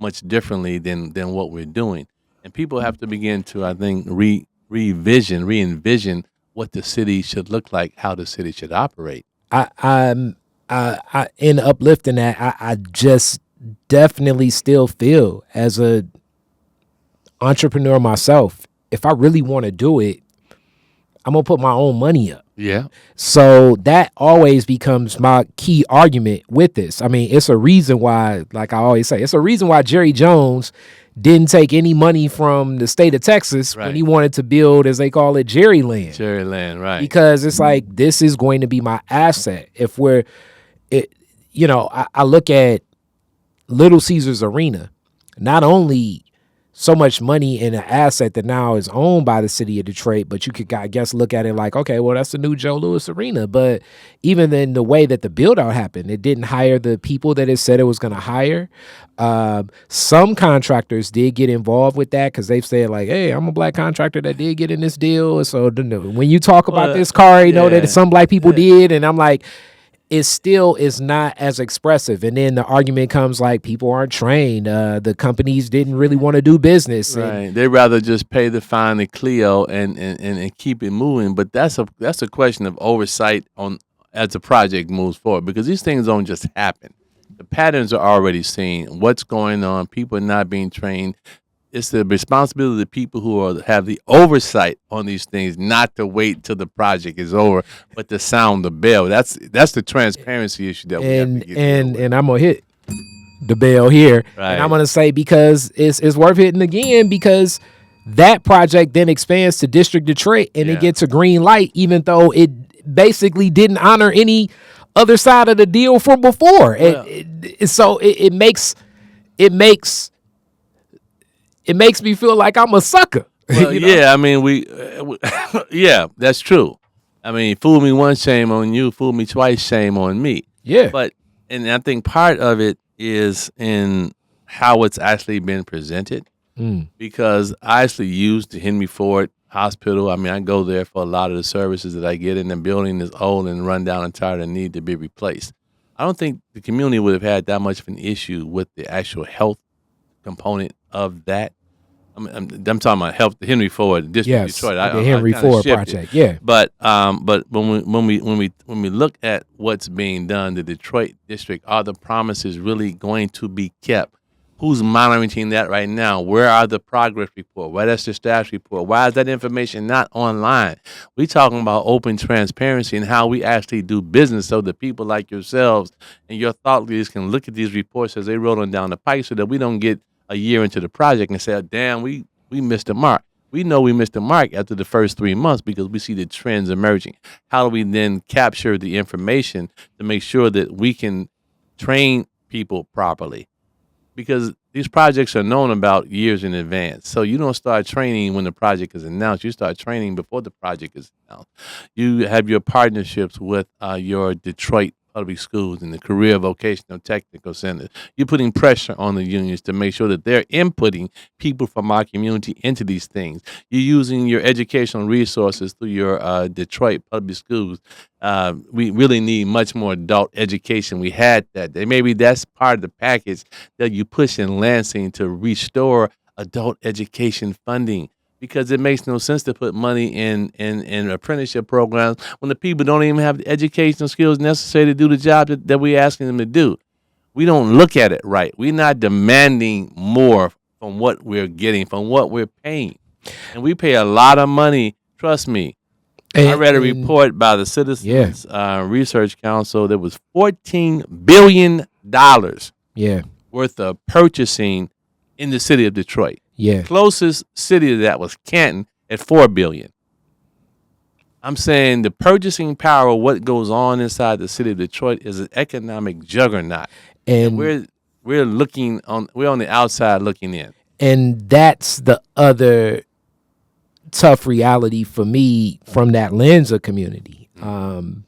much differently than what we're doing? And people have to begin to, I think, re-envision what the city should look like, how the city should operate. I in uplifting that, I just definitely still feel as a entrepreneur myself, if I really want to do it, I'm going to put my own money up. Yeah. So that always becomes my key argument with this. I mean, it's a reason why, like I always say, it's a reason why Jerry Jones didn't take any money from the state of Texas when he wanted to build, as they call it, Jerryland. Jerryland, right. Because it's like, this is going to be my asset. If I look at Little Caesars Arena, not only so much money in an asset that now is owned by the city of Detroit, but you could, I guess, look at it like, okay, well, that's the new Joe Louis Arena. But even in the way that the build out happened, it didn't hire the people that it said it was going to hire. Some contractors did get involved with that because they've said like, hey, I'm a black contractor that did get in this deal. So when you talk about this car, you know that some black people did. And I'm like, it still is not as expressive. And then the argument comes like people aren't trained. The companies didn't really want to do business. Right. They'd rather just pay the fine to Clio and keep it moving. But that's a question of oversight as the project moves forward, because these things don't just happen. The patterns are already seen. What's going on? People are not being trained. It's the responsibility of the people who have the oversight on these things not to wait till the project is over, but to sound the bell. That's the transparency issue that we have to get and I'm gonna hit the bell here, and I'm gonna say, because it's worth hitting again, because That project then expands to District Detroit, and it gets a green light, even though it basically didn't honor any other side of the deal from before. Well, so it makes me feel like I'm a sucker. Well, I mean, yeah, that's true. I mean, fool me once, shame on you. Fool me twice, shame on me. Yeah. And I think part of it is in how it's actually been presented. Because I actually use the Henry Ford Hospital. I mean, I go there for a lot of the services that I get, and the building is old and run down and tired and need to be replaced. I don't think the community would have had that much of an issue with the actual health component of that. I'm talking about health, the Henry Ford District of Detroit. The Henry Ford project, yeah. But when we look at what's being done, the Detroit district, are the promises really going to be kept? Who's monitoring that right now? Where are the progress reports? Where is the staff report? Why is that information not online? We're talking about open transparency and how we actually do business so that people like yourselves and your thought leaders can look at these reports as they roll them down the pike so that we don't get a year into the project and say, oh, damn, we missed the mark. We know we missed the mark after the first 3 months because we see the trends emerging. How do we then capture the information to make sure that we can train people properly? Because these projects are known about years in advance. So you don't start training when the project is announced. You start training before the project is announced. You have your partnerships with your Detroit public schools and the career vocational technical centers. You're putting pressure on the unions to make sure that they're inputting people from our community into these things. You're using your educational resources through your Detroit public schools. We really need much more adult education. We had that. Maybe that's part of the package that you push in Lansing to restore adult education funding. Because it makes no sense to put money in apprenticeship programs when the people don't even have the educational skills necessary to do the job that we're asking them to do. We don't look at it right. We're not demanding more from what we're getting, from what we're paying. And we pay a lot of money, trust me. I read a report by the Citizens Research Council that was $14 billion worth of purchasing in the city of Detroit. Yeah. Closest city to that was Canton at $4 billion. I'm saying the purchasing power of what goes on inside the city of Detroit is an economic juggernaut. And we're on the outside looking in. And that's the other tough reality for me from that lens of community. And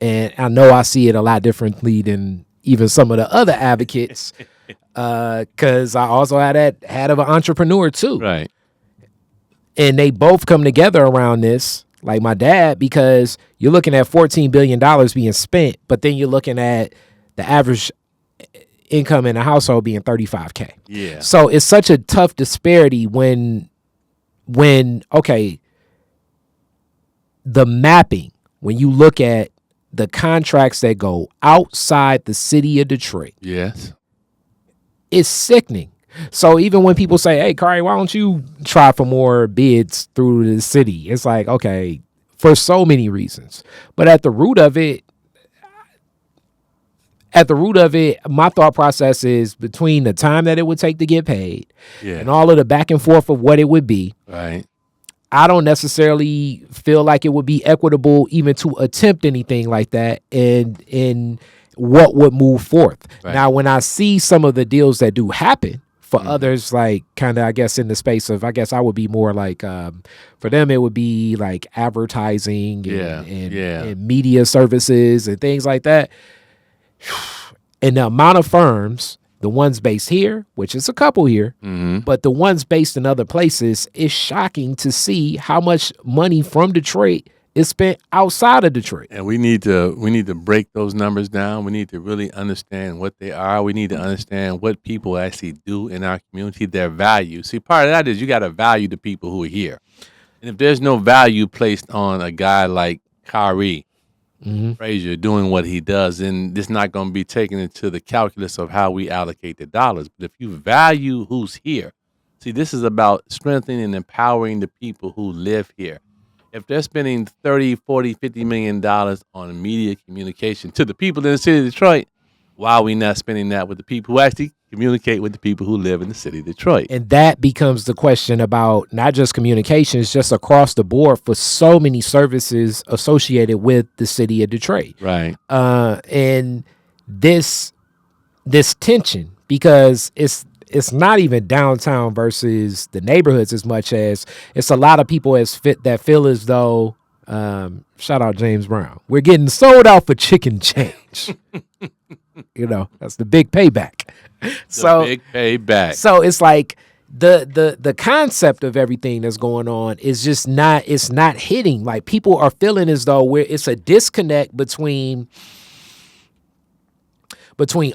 I know I see it a lot differently than even some of the other advocates. Because I also had that hat of an entrepreneur too. Right. And they both come together around this, like my dad, because you're looking at $14 billion being spent, but then you're looking at the average income in a household being $35K. Yeah. So it's such a tough disparity when the mapping, when you look at the contracts that go outside the city of Detroit. Yes. It's sickening. So even when people say, hey, Khary, why don't you try for more bids through the city? It's like, okay, for so many reasons. But at the root of it, my thought process is between the time that it would take to get paid and all of the back and forth of what it would be. Right. I don't necessarily feel like it would be equitable even to attempt anything like that in what would move forth. Right. Now, when I see some of the deals that do happen for others, like kind of, I guess, in the space of, I guess I would be more like, for them, it would be like advertising and media services and things like that. And the amount of firms, the ones based here, which is a couple here, but the ones based in other places, is shocking to see how much money from Detroit is spent outside of Detroit. And we need to break those numbers down. We need to really understand what they are. We need to understand what people actually do in our community, their value. See, part of that is you got to value the people who are here. And if there's no value placed on a guy like Khary Frazier doing what he does, then it's not going to be taken into the calculus of how we allocate the dollars. But if you value who's here, see, this is about strengthening and empowering the people who live here. If they're spending $30, $40, $50 million on media communication to the people in the city of Detroit, why are we not spending that with the people who actually communicate with the people who live in the city of Detroit. And that becomes the question about not just communications, just across the board for so many services associated with the city of Detroit. Right. And this tension, because it's not even downtown versus the neighborhoods as much as it's a lot of people that feel as though, shout out James Brown, we're getting sold out for chicken change. That's the big payback. Big payback. So it's like the concept of everything that's going on is just not hitting. Like, people are feeling as though it's a disconnect between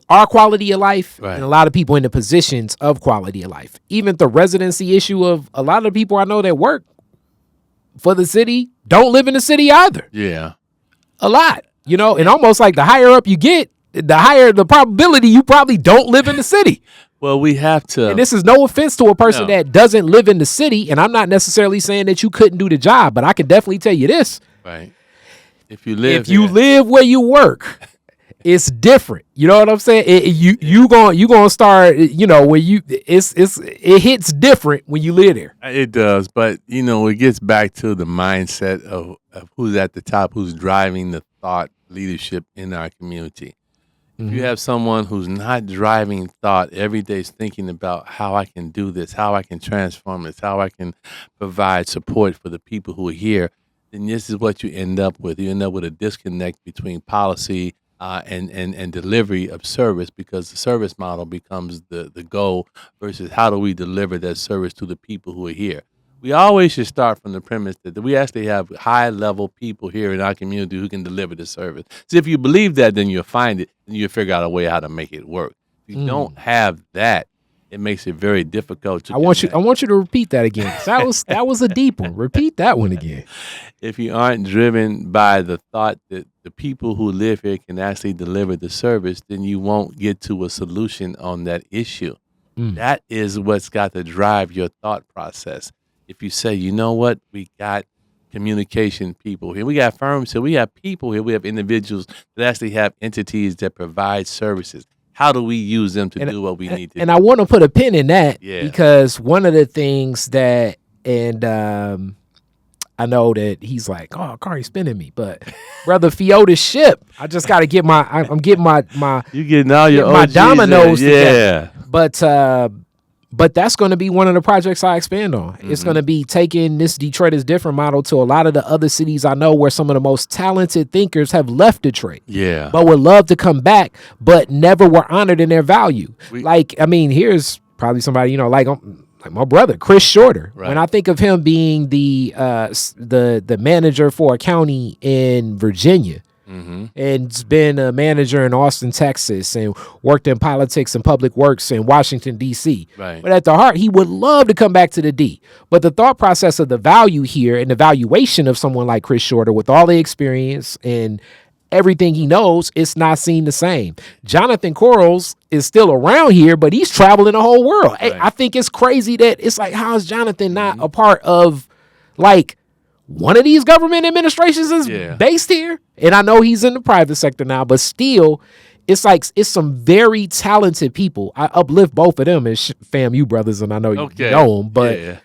our quality of life and a lot of people in the positions of quality of life. Even the residency issue of a lot of people I know that work for the city don't live in the city either. Yeah. A lot, and almost like the higher up you get, the higher the probability you probably don't live in the city. Well, we have to. And this is no offense to a person that doesn't live in the city. And I'm not necessarily saying that you couldn't do the job, but I can definitely tell you this. Right. If you live where you work, it's different. You know what I'm saying? You gonna start. It hits different when you live there. It does, but it gets back to the mindset of who's at the top, who's driving the thought leadership in our community. If you have someone who's not driving thought, every day is thinking about how I can do this, how I can transform this, how I can provide support for the people who are here, then this is what you end up with. You end up with a disconnect between policy and delivery of service, because the service model becomes the goal versus how do we deliver that service to the people who are here. We always should start from the premise that we actually have high-level people here in our community who can deliver the service. So if you believe that, then you'll find it, and you'll figure out a way how to make it work. If you don't have that, it makes it very difficult to connect. I want you to repeat that again. That was a deep one. Repeat that one again. If you aren't driven by the thought that the people who live here can actually deliver the service, then you won't get to a solution on that issue. That is what's got to drive your thought process. If you say, you know what, we got communication people here, we got firms here, we have people here, we have individuals that actually have entities that provide services. How do we use them to do what we need to do? And I want to put a pin in that because one of the things that, and I know that he's like, oh, Khary spinning me, but brother Fioda's ship, I just got to get I'm getting my you getting all your my OGs dominoes together. But that's going to be one of the projects I expand on. It's going to be taking this Detroit is different model to a lot of the other cities I know where some of the most talented thinkers have left Detroit. Yeah. But would love to come back, but never were honored in their value. Here's probably somebody, like my brother, Chris Shorter. Right. When I think of him being the manager for a county in Virginia, and been a manager in Austin, Texas, and worked in politics and public works in Washington, D.C. Right. But at the heart, he would love to come back to the D. But the thought process of the value here and the valuation of someone like Chris Shorter with all the experience and everything he knows, it's not seen the same. Jonathan Quarles is still around here, but he's traveling the whole world. Right. I think it's crazy that it's like, how is Jonathan not a part of, like, one of these government administrations is based here? And I know he's in the private sector now, but still, it's like, it's some very talented people. I uplift both of them as FAMU brothers, and I know you know them,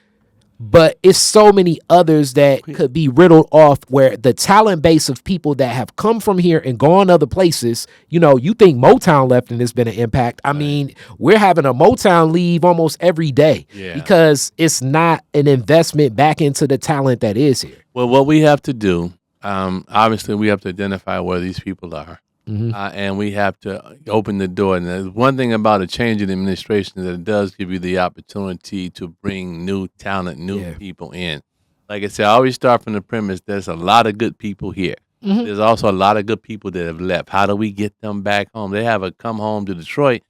but it's so many others that could be riddled off where the talent base of people that have come from here and gone other places, you think Motown left and it's been an impact. I mean, we're having a Motown leave almost every day because it's not an investment back into the talent that is here. Well, what we have to do, obviously we have to identify where these people are. And we have to open the door. And there's one thing about a change in administration that it does give you the opportunity to bring new talent, new people in. Like I said, I always start from the premise there's a lot of good people here. There's also a lot of good people that have left. How do we get them back home? They haven't come home to Detroit.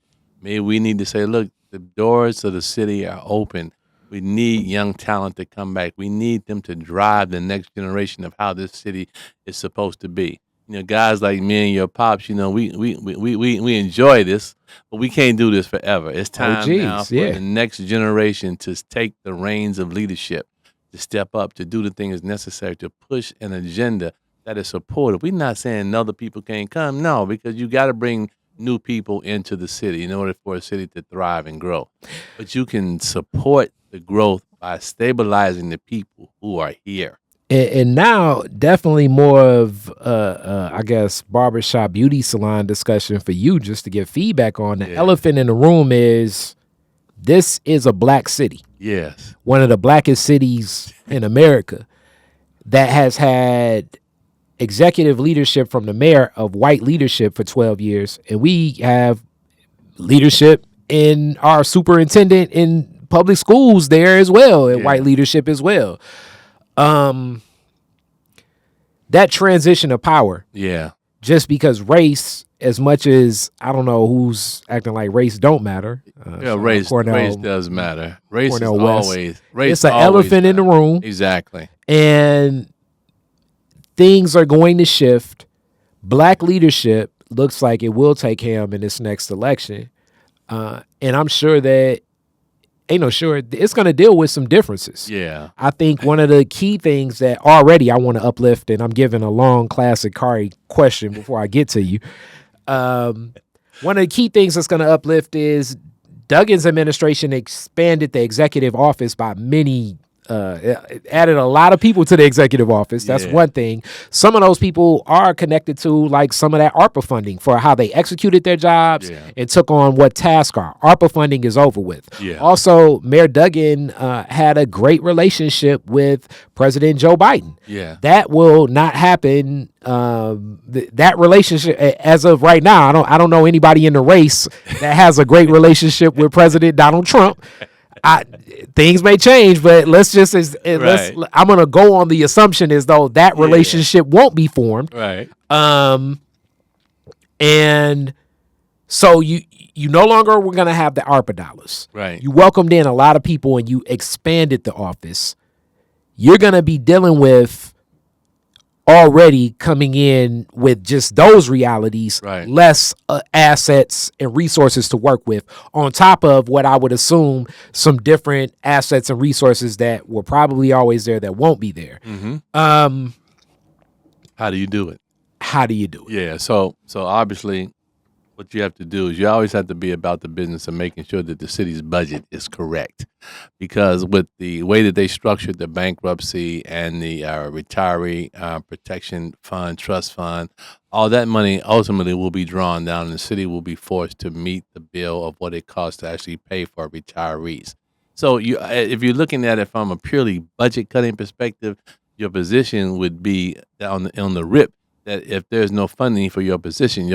Maybe we need to say, look, the doors of the city are open. We need young talent to come back. We need them to drive the next generation of how this city is supposed to be. Guys like me and your pops, we enjoy this, but we can't do this forever. It's time now for the next generation to take the reins of leadership, to step up, to do the things necessary, to push an agenda that is supportive. We're not saying other people can't come, no, because you got to bring new people into the city in order for a city to thrive and grow. But you can support the growth by stabilizing the people who are here. And now definitely more of I guess barbershop beauty salon discussion for you, just to get feedback on. The elephant in the room is this is a black city. Yes. One of the blackest cities in America that has had executive leadership from the mayor of white leadership for 12 years. And we have leadership in our superintendent in public schools there as well, and white leadership as well. That transition of power. Yeah. Just because race, as much as I don't know who's acting like race don't matter. Race does matter. Race Cornell is West. always race. It's an elephant in the room. Exactly. And things are going to shift. Black leadership looks like it will take him in this next election. And I'm sure that it's going to deal with some differences. Yeah. I think one of the key things that already I want to uplift, and I'm giving a long classic Khary question before I get to you. One of the key things that's going to uplift is Duggan's administration expanded the executive office by added a lot of people to the executive office. That's one thing. Some of those people are connected to like some of that ARPA funding for how they executed their jobs and took on what tasks are. ARPA funding is over with. Also, Mayor Duggan had a great relationship with President Joe Biden. That will not happen. That relationship, as of right now, I don't know anybody in the race that has a great relationship with President Donald Trump. Things may change, but let's I'm going to go on the assumption as though that relationship won't be formed. Right. And so you no longer were going to have the ARPA dollars. Right. You welcomed in a lot of people and you expanded the office. You're going to be dealing with already coming in with just those realities, less assets and resources to work with, on top of what I would assume some different assets and resources that were probably always there that won't be there. How do you do it? Yeah. So obviously what you have to do is you always have to be about the business of making sure that the city's budget is correct. Because with the way that they structured the bankruptcy and the retiree protection fund, trust fund, all that money ultimately will be drawn down and the city will be forced to meet the bill of what it costs to actually pay for retirees. So if you're looking at it from a purely budget cutting perspective, your position would be on the rip that if there's no funding for your position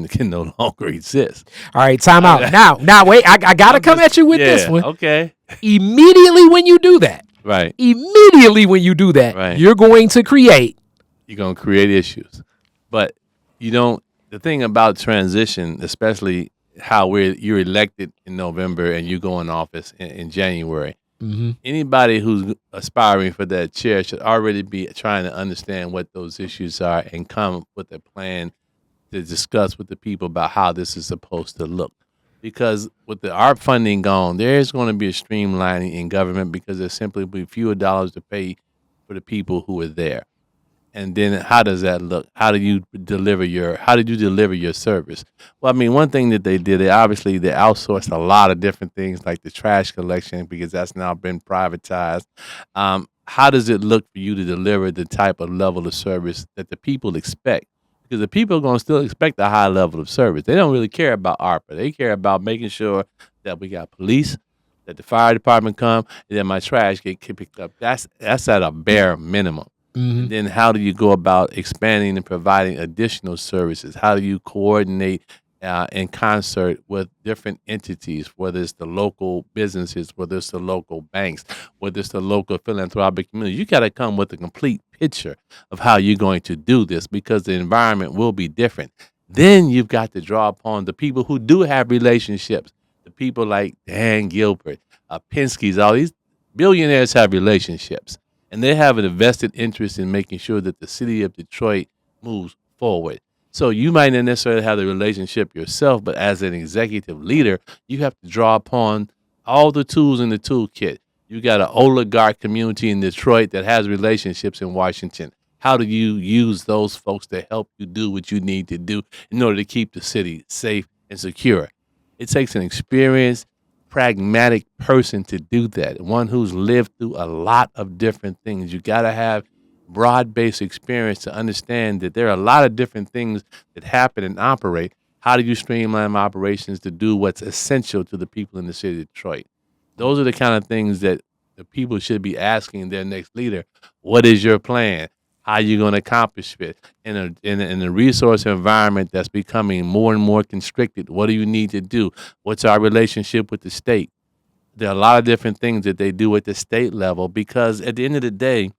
can no longer exist. All right, time out. Now, wait, I got to come at you with this one. Okay. Immediately when you do that, right. You're going to create issues. But the thing about transition, especially how you're elected in November and you go in office in January, anybody who's aspiring for that chair should already be trying to understand what those issues are and come up with a plan to discuss with the people about how this is supposed to look. Because with the ARP funding gone, there's going to be a streamlining in government because there's simply be fewer dollars to pay for the people who are there. And then how does that look? How did you deliver your service? Well, I mean, one thing that they did, they outsourced a lot of different things like the trash collection because that's now been privatized. How does it look for you to deliver the type of level of service that the people expect? Because the people are going to still expect a high level of service. They don't really care about ARPA. They care about making sure that we got police, that the fire department come, and that my trash get picked up. That's at a bare minimum. And then how do you go about expanding and providing additional services? How do you coordinate in concert with different entities, whether it's the local businesses, whether it's the local banks, whether it's the local philanthropic community? You got to come with a complete picture of how you're going to do this because the environment will be different. Then you've got to draw upon the people who do have relationships, the people like Dan Gilbert, Penske's, all these billionaires have relationships. And they have an vested interest in making sure that the city of Detroit moves forward. So you might not necessarily have the relationship yourself, but as an executive leader, you have to draw upon all the tools in the toolkit. You got an oligarch community in Detroit that has relationships in Washington. How do you use those folks to help you do what you need to do in order to keep the city safe and secure? It takes an experienced, pragmatic person to do that, one who's lived through a lot of different things. You got to have broad-based experience to understand that there are a lot of different things that happen and operate. How do you streamline operations to do what's essential to the people in the city of Detroit? Those are the kind of things that the people should be asking their next leader. What is your plan? How are you going to accomplish it in a resource environment that's becoming more and more constricted? What do you need to do? What's our relationship with the state? There are a lot of different things that they do at the state level, because at the end of the day,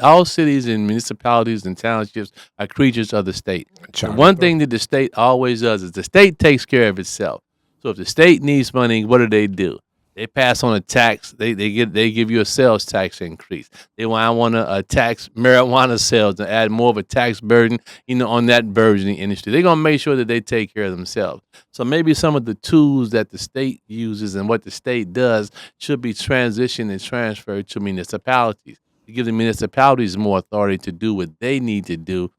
all cities and municipalities and townships are creatures of the state. The one thing that the state always does is the state takes care of itself. So if the state needs money, what do? They pass on a tax. They give you a sales tax increase. They want to tax marijuana sales and add more of a tax burden, on that burgeoning industry. They're gonna make sure that they take care of themselves. So maybe some of the tools that the state uses and what the state does should be transitioned and transferred to municipalities to give the municipalities more authority to do what they need to do.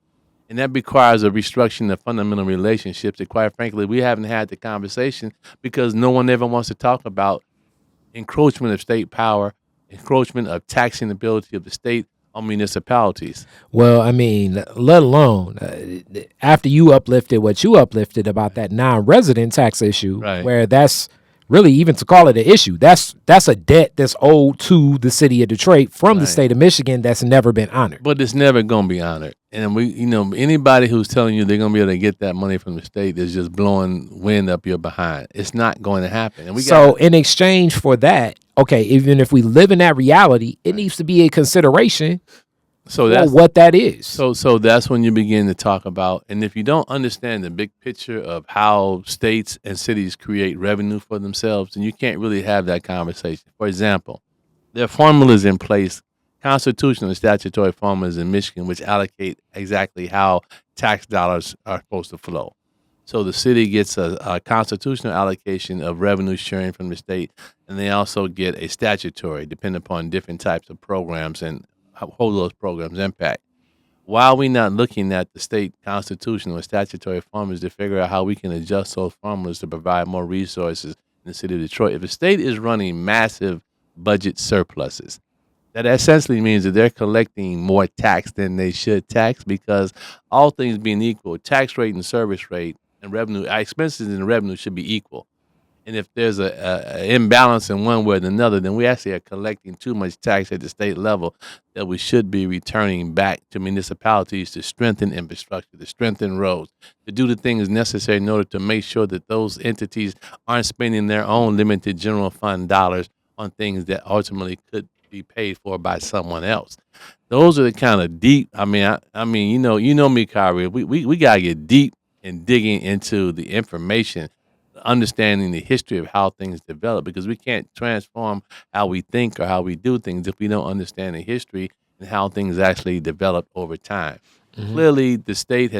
And that requires a restructuring of fundamental relationships that, quite frankly, we haven't had the conversation because no one ever wants to talk about encroachment of state power, encroachment of taxing ability of the state on municipalities. Well, I mean, let alone after you uplifted what you uplifted about that non-resident tax issue, Right. where that's really, even to call it an issue, that's a debt that's owed to the city of Detroit from the state of Michigan that's never been honored. But it's never going to be honored. And anybody who's telling you they're going to be able to get that money from the state is just blowing wind up your behind. It's not going to happen. And in exchange for that, okay, even if we live in that reality, it needs to be a consideration for what that is. So that's when you begin to talk about, and if you don't understand the big picture of how states and cities create revenue for themselves, then you can't really have that conversation. For example, there are formulas in place, constitutional and statutory formulas in Michigan, which allocate exactly how tax dollars are supposed to flow. So the city gets a constitutional allocation of revenue sharing from the state, and they also get a statutory, depending upon different types of programs and how those programs impact. Why are we not looking at the state constitutional and statutory formulas to figure out how we can adjust those formulas to provide more resources in the city of Detroit? If the state is running massive budget surpluses, that essentially means that they're collecting more tax than they should tax, because all things being equal, tax rate and service rate and revenue, expenses and revenue should be equal. And if there's a imbalance in one way or another, then we actually are collecting too much tax at the state level that we should be returning back to municipalities to strengthen infrastructure, to strengthen roads, to do the things necessary in order to make sure that those entities aren't spending their own limited general fund dollars on things that ultimately could be paid for by someone else. Those are the kind of deep. I mean, you know me, Khary. We gotta get deep in digging into the information, understanding the history of how things develop, because we can't transform how we think or how we do things if we don't understand the history and how things actually develop over time. Mm-hmm. Clearly, the state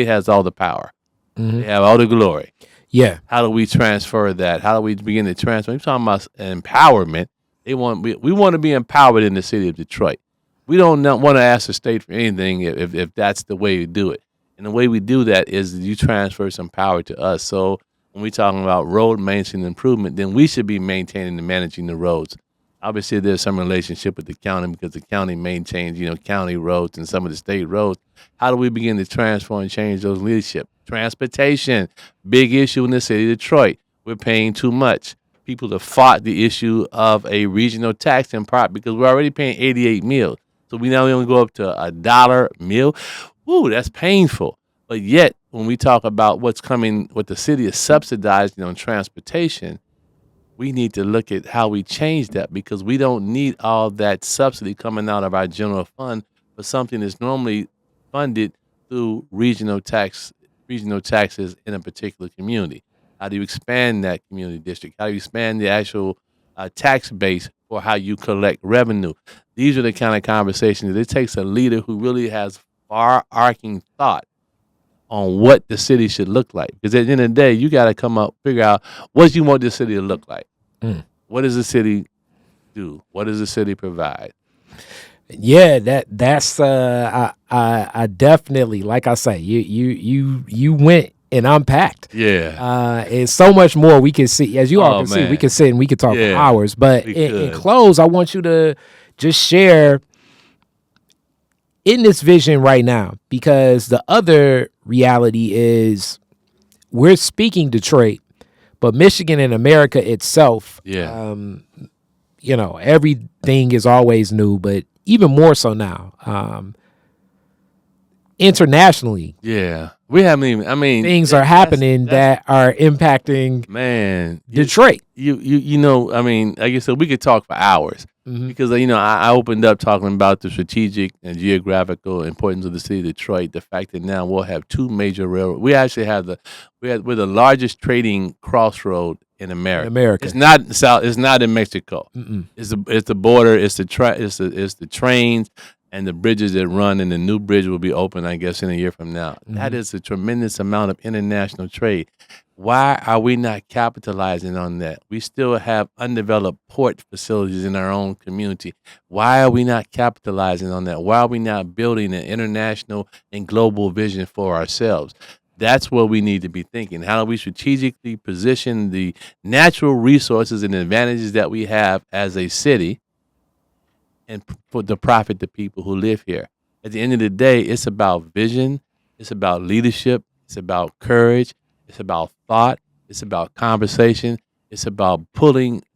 has all the power. Mm-hmm. They have all the glory. Yeah. How do we transfer that? How do we begin to transfer? We're talking about empowerment. We want to be empowered in the city of Detroit. We don't want to ask the state for anything if that's the way we do it. And the way we do that is you transfer some power to us. So when we're talking about road maintenance improvement, then we should be maintaining and managing the roads. Obviously, there's some relationship with the county because the county maintains, county roads and some of the state roads. How do we begin to transform and change those leadership? Transportation, big issue in the city of Detroit. We're paying too much. People have fought the issue of a regional tax in part because we're already paying 88 meals. So we now only go up to $1 meal. Ooh, that's painful. But yet, when we talk about what the city is subsidizing on transportation, we need to look at how we change that, because we don't need all that subsidy coming out of our general fund for something that's normally funded through regional taxes in a particular community. How do you expand that community district? How do you expand the actual tax base for how you collect revenue? These are the kind of conversations that it takes a leader who really has far-arcing thought on what the city should look like. Because at the end of the day, you got to figure out what you want the city to look like. What does the city do? What does the city provide? Yeah, that's I definitely, like I say, you went and unpacked. Yeah. And so much more we can see. As you all Oh can see, we man. can sit and we can talk for Yeah. hours. But We in could. close, I want you to just share in this vision right now, because the other reality is we're speaking Detroit, but Michigan and America itself, Yeah. everything is always new, but even more so now. Internationally, Yeah. We haven't even. I mean, things are happening that's that are impacting man. Detroit. You know. I mean, like you said, we could talk for hours Hmm. because I opened up talking about the strategic and geographical importance of the city of Detroit. The fact that now we'll have two major railroads. We actually have we're the largest trading crossroad in In America. It's America. not in South. It's not in Mexico. Mm-mm. It's the border. It's the trains and the bridges that run, and the new bridge will be open, I guess, in a year from now. That Hmm. is a tremendous amount of international trade. Why are we not capitalizing on that? We still have undeveloped port facilities in our own community. Why are we not capitalizing on that? Why are we not building an international and global vision for ourselves? That's what we need to be thinking. How do we strategically position the natural resources and advantages that we have as a city and for the profit the people who live here? At the end of the day, it's about vision, it's about leadership, it's about courage, it's about thought, it's about conversation, it's about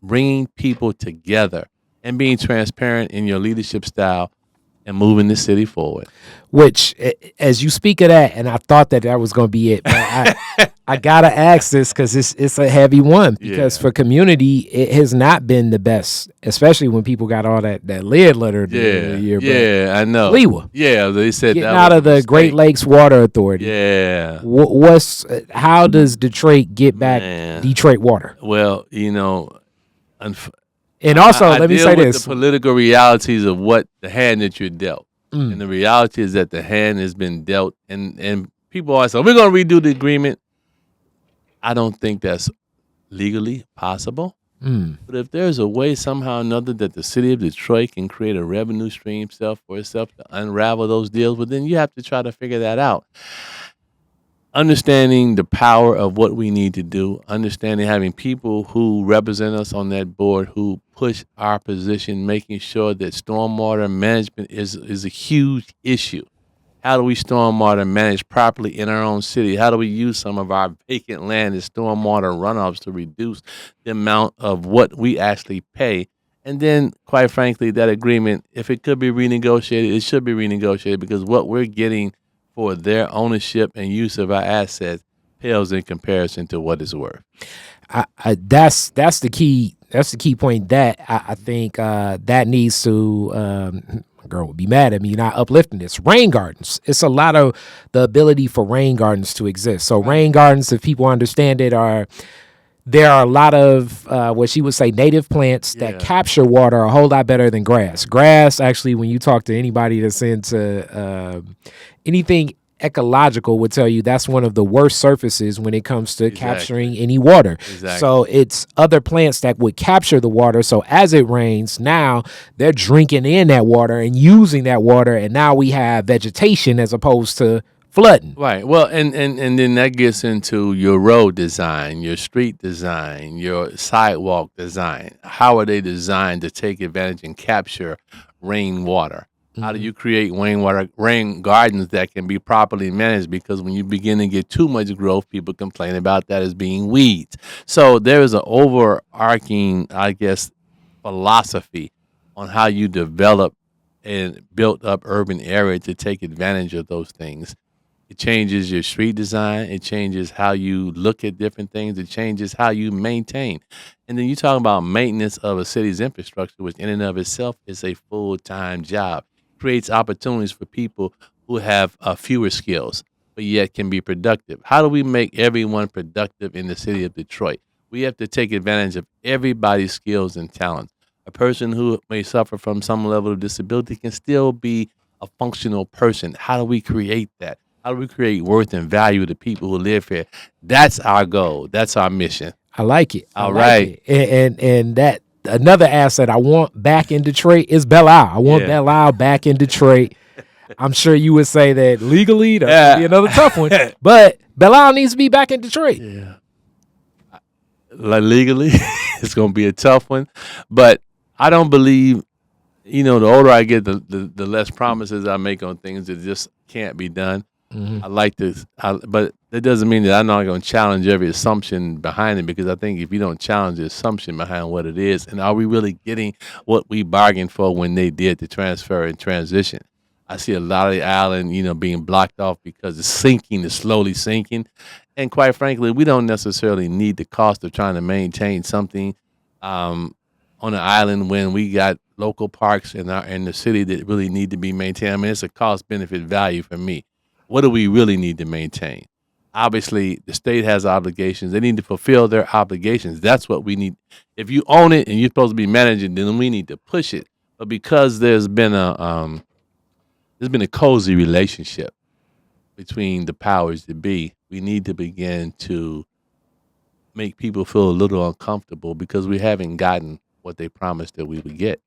bringing people together and being transparent in your leadership style and moving the city forward. Which, as you speak of that, and I thought that was going to be it, but I gotta ask this because it's a heavy one. Because Yeah. for community, it has not been the best, especially when people got all that lead litter the Yeah, year. yeah, I know. Lewa. Yeah, they said Getting that out was of a the Great mistake. Lakes Water Authority. Yeah, How does Detroit get back man. Detroit water? Well, And also, I let me deal say with the this. political realities of what the hand that you're dealt. And Mm, the reality is that the hand has been dealt, and people always say, we're going to redo the agreement. I don't think that's legally possible. mm. But if there's a way somehow or another that the city of Detroit can create a revenue stream for itself to unravel those deals, well, then you have to try to figure that out. Understanding the power of what we need to do, understanding having people who represent us on that board who push our position, making sure that stormwater management is a huge issue. How do we stormwater manage properly in our own city? How do we use some of our vacant land as stormwater runoffs to reduce the amount of what we actually pay? And then, quite frankly, that agreement, if it could be renegotiated, it should be renegotiated because what we're getting for their ownership and use of our assets pales in comparison to what it's worth. That's the key. That's the key point that I think that needs to. My girl would be mad at me not uplifting this. Rain gardens. It's a lot of the ability for rain gardens to exist. So rain gardens, if people understand it, there are a lot of what she would say native plants that Yeah. capture water a whole lot better than grass. Grass, actually, when you talk to anybody that's into anything ecological, would tell you that's one of the worst surfaces when it comes to capturing any water. Exactly. So it's other plants that would capture the water. So as it rains, now they're drinking in that water and using that water, and now we have vegetation as opposed to flooding. Right. Well, and then that gets into your road design, your street design, your sidewalk design. How are they designed to take advantage and capture rainwater? How do you create rain gardens that can be properly managed? Because when you begin to get too much growth, people complain about that as being weeds. So there is an overarching, I guess, philosophy on how you develop and built up urban area to take advantage of those things. It changes your street design. It changes how you look at different things. It changes how you maintain. And then you talk about maintenance of a city's infrastructure, which in and of itself is a full-time job. Creates opportunities for people who have fewer skills, but yet can be productive. How do we make everyone productive in the city of Detroit? We have to take advantage of everybody's skills and talents. A person who may suffer from some level of disability can still be a functional person. How do we create that? How do we create worth and value to people who live here? That's our goal. That's our mission. I like it. I All like right. it. And another asset I want back in Detroit is Belle Isle. I want Belle Isle back in Detroit. I'm sure you would say that legally that's gonna be another tough one, but Belle Isle needs to be back in Detroit. Yeah, like legally, it's gonna be a tough one, but I don't believe. The older I get, the less promises I make on things that just can't be done. I like this, but that doesn't mean that I'm not going to challenge every assumption behind it, because I think if you don't challenge the assumption behind what it is, and are we really getting what we bargained for when they did the transfer and transition? I see a lot of the island, being blocked off because it's slowly sinking. And quite frankly, we don't necessarily need the cost of trying to maintain something on an island when we got local parks in the city that really need to be maintained. I mean, it's a cost benefit value for me. What do we really need to maintain? Obviously, the state has obligations. They need to fulfill their obligations. That's what we need. If you own it and you're supposed to be managing, then we need to push it. But because there's been a cozy relationship between the powers that be, we need to begin to make people feel a little uncomfortable because we haven't gotten what they promised that we would get.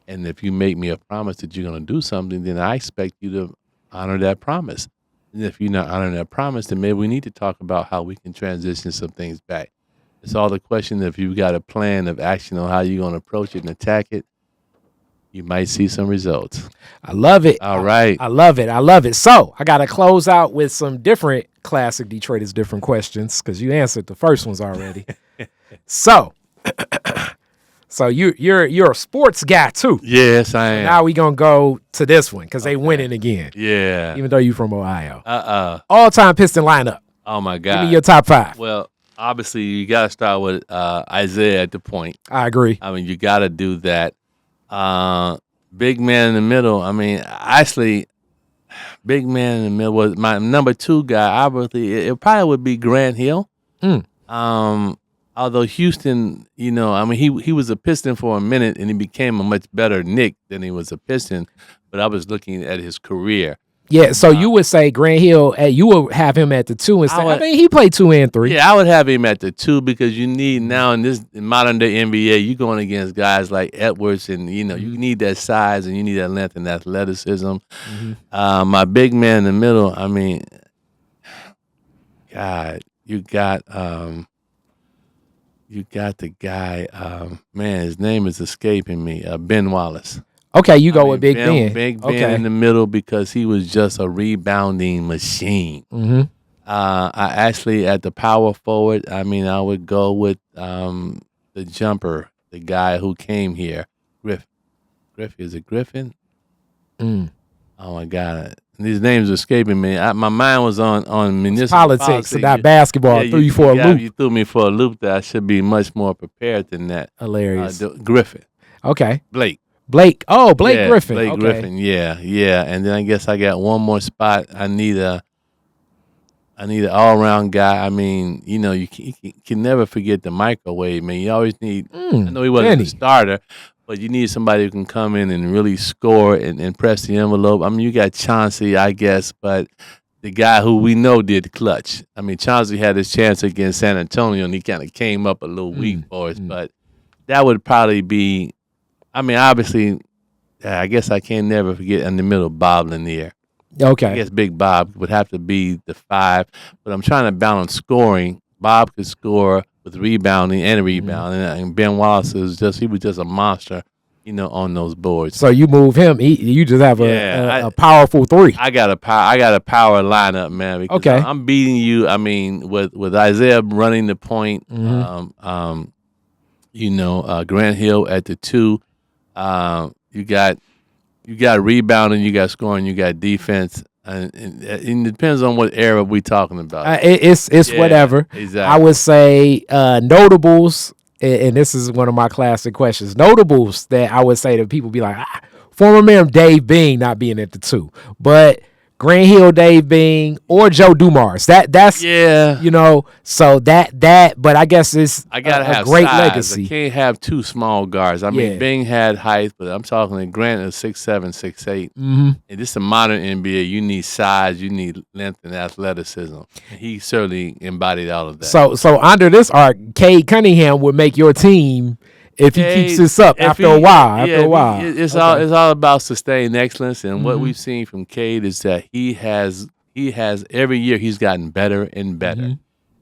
And if you make me a promise that you're going to do something, then I expect you to honor that promise. And if you're not honoring that promise, then maybe we need to talk about how we can transition some things back. It's all the question if you've got a plan of action on how you're going to approach it and attack it, you might see some results. I love it. All right. I love it. I love it. So I got to close out with some different classic Detroiters, different questions, because you answered the first ones already. So you're a sports guy too. Yes, I am. Now we gonna go to this one because they winning again. Yeah. Even though you from Ohio. All-time Piston lineup. Oh my God. Give me your top 5. Well, obviously you got to start with Isaiah at the point. I agree. I mean, you got to do that. Big man in the middle. I mean, actually, big man in the middle was my number 2 guy. Obviously, it probably would be Grant Hill. Although Houston, he was a Piston for a minute and he became a much better Knick than he was a Piston. But I was looking at his career. Yeah, so you would say Grant Hill, you would have him at the 2 instead. I mean, he played 2 and 3. Yeah, I would have him at the 2 because you need now in modern day NBA, you're going against guys like Edwards and, you need that size and you need that length and athleticism. My big man in the middle, I mean, God, you got the guy, man, his name is escaping me, Ben Wallace. Okay, you go with Big Ben. Big Ben in the middle because he was just a rebounding machine. I actually, at the power forward, I mean, I would go with the jumper, the guy who came here, Griffin. Is it Griffin? Oh, my God. These names are escaping me. My mind was on municipal politics, not basketball. Yeah, threw you for a loop. You threw me for a loop that I should be much more prepared than that. Hilarious. Griffin. Okay. Blake. Oh, Blake Griffin. Blake Griffin. Yeah. And then I guess I got one more spot. I need an all-around guy. I mean, you can never forget the microwave, man. You always need. I know he wasn't a starter, but you need somebody who can come in and really score and press the envelope. I mean, you got Chauncey, I guess, but the guy who we know did clutch. I mean, Chauncey had his chance against San Antonio, and he kind of came up a little weak for us. But that would probably be. I mean, obviously, I guess I can't never forget in the middle Bob Lanier. Okay. I guess Big Bob would have to be the 5, but I'm trying to balance scoring. Bob could score with rebounding and rebounding, and Ben Wallace was just a monster, on those boards. So you move him. You just have a powerful 3. I got a power lineup, man. Because I'm beating you. I mean, with Isaiah running the point, Grant Hill at the 2. You got rebounding, you got scoring, you got defense, and it depends on what era we talking about. It's whatever. Exactly. I would say notables, and this is one of my classic questions. Notables that I would say that people be like, former Mayor Dave Bing not being at the 2, but Grant Hill, Dave Bing, or Joe Dumars. That's so that. But I guess it's I gotta have great size. legacy. I can't have 2 small guards. I mean, Bing had height, but I'm talking Grant is 6'7", 6'8". And this is a modern NBA. You need size, you need length and athleticism. And he certainly embodied all of that. So under this arc, Cade Cunningham would make your team if he keeps this up after a while. It's all about sustained excellence, and what we've seen from Cade is that he has every year he's gotten better and better,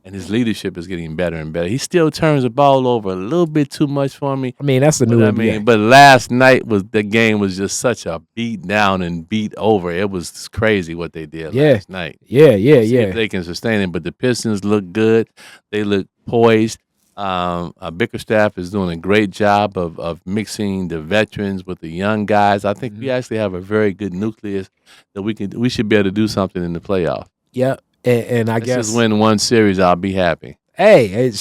and his leadership is getting better and better. He still turns the ball over a little bit too much for me. I mean, that's the new NBA. But last night the game was just such a beat down and beat over. It was crazy what they did last night. Yeah. If they can sustain it, but the Pistons look good. They look poised. Bickerstaff is doing a great job of mixing the veterans with the young guys. I think we actually have a very good nucleus that we should be able to do something in the playoff. Yep. And I guess just win one series, I'll be happy. Hey,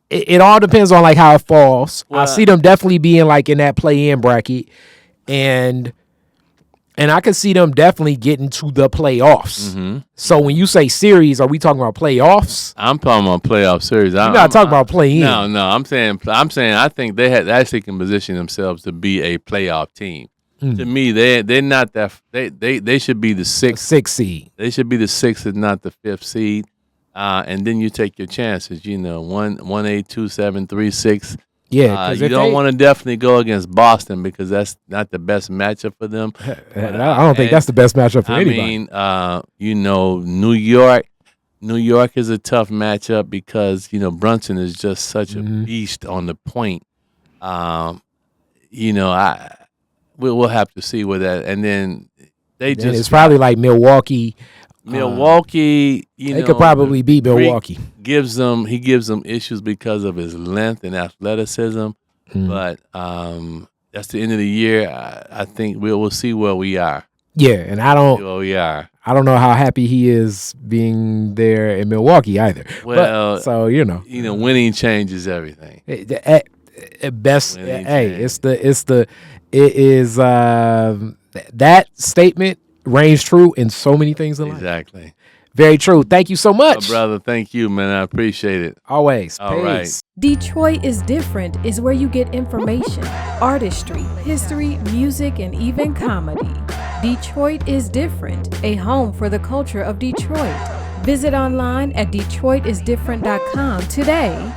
it all depends on like how it falls. Well, I see them definitely being like in that play-in bracket, and I can see them definitely getting to the playoffs. So when you say series, are we talking about playoffs? I'm talking about playoff series. You're not talking about play-in. No. I'm saying I think they actually can position themselves to be a playoff team. To me, they're not that. They should be the sixth seed. They should be the sixth and not the fifth seed. And then you take your chances. 1-8, 2-7, 3-6. Yeah, you don't want to definitely go against Boston because that's not the best matchup for them. I don't think that's the best matchup for anybody. I mean, New York. New York is a tough matchup because Brunson is just such a beast on the point. We'll have to see where that, and then it's probably like Milwaukee. They could probably beat Milwaukee. He gives them issues because of his length and athleticism, but that's the end of the year. I think we'll see where we are. Yeah, and I don't. Where we are. I don't know how happy he is being there in Milwaukee either. Well, winning changes everything. At best, it is that statement reigns true in so many things in life. Exactly. Very true. Thank you so much. Brother, thank you, man. I appreciate it. Always. All Peace. Right. Detroit is Different is where you get information, artistry, history, music, and even comedy. Detroit is Different, a home for the culture of Detroit. Visit online at DetroitisDifferent.com today.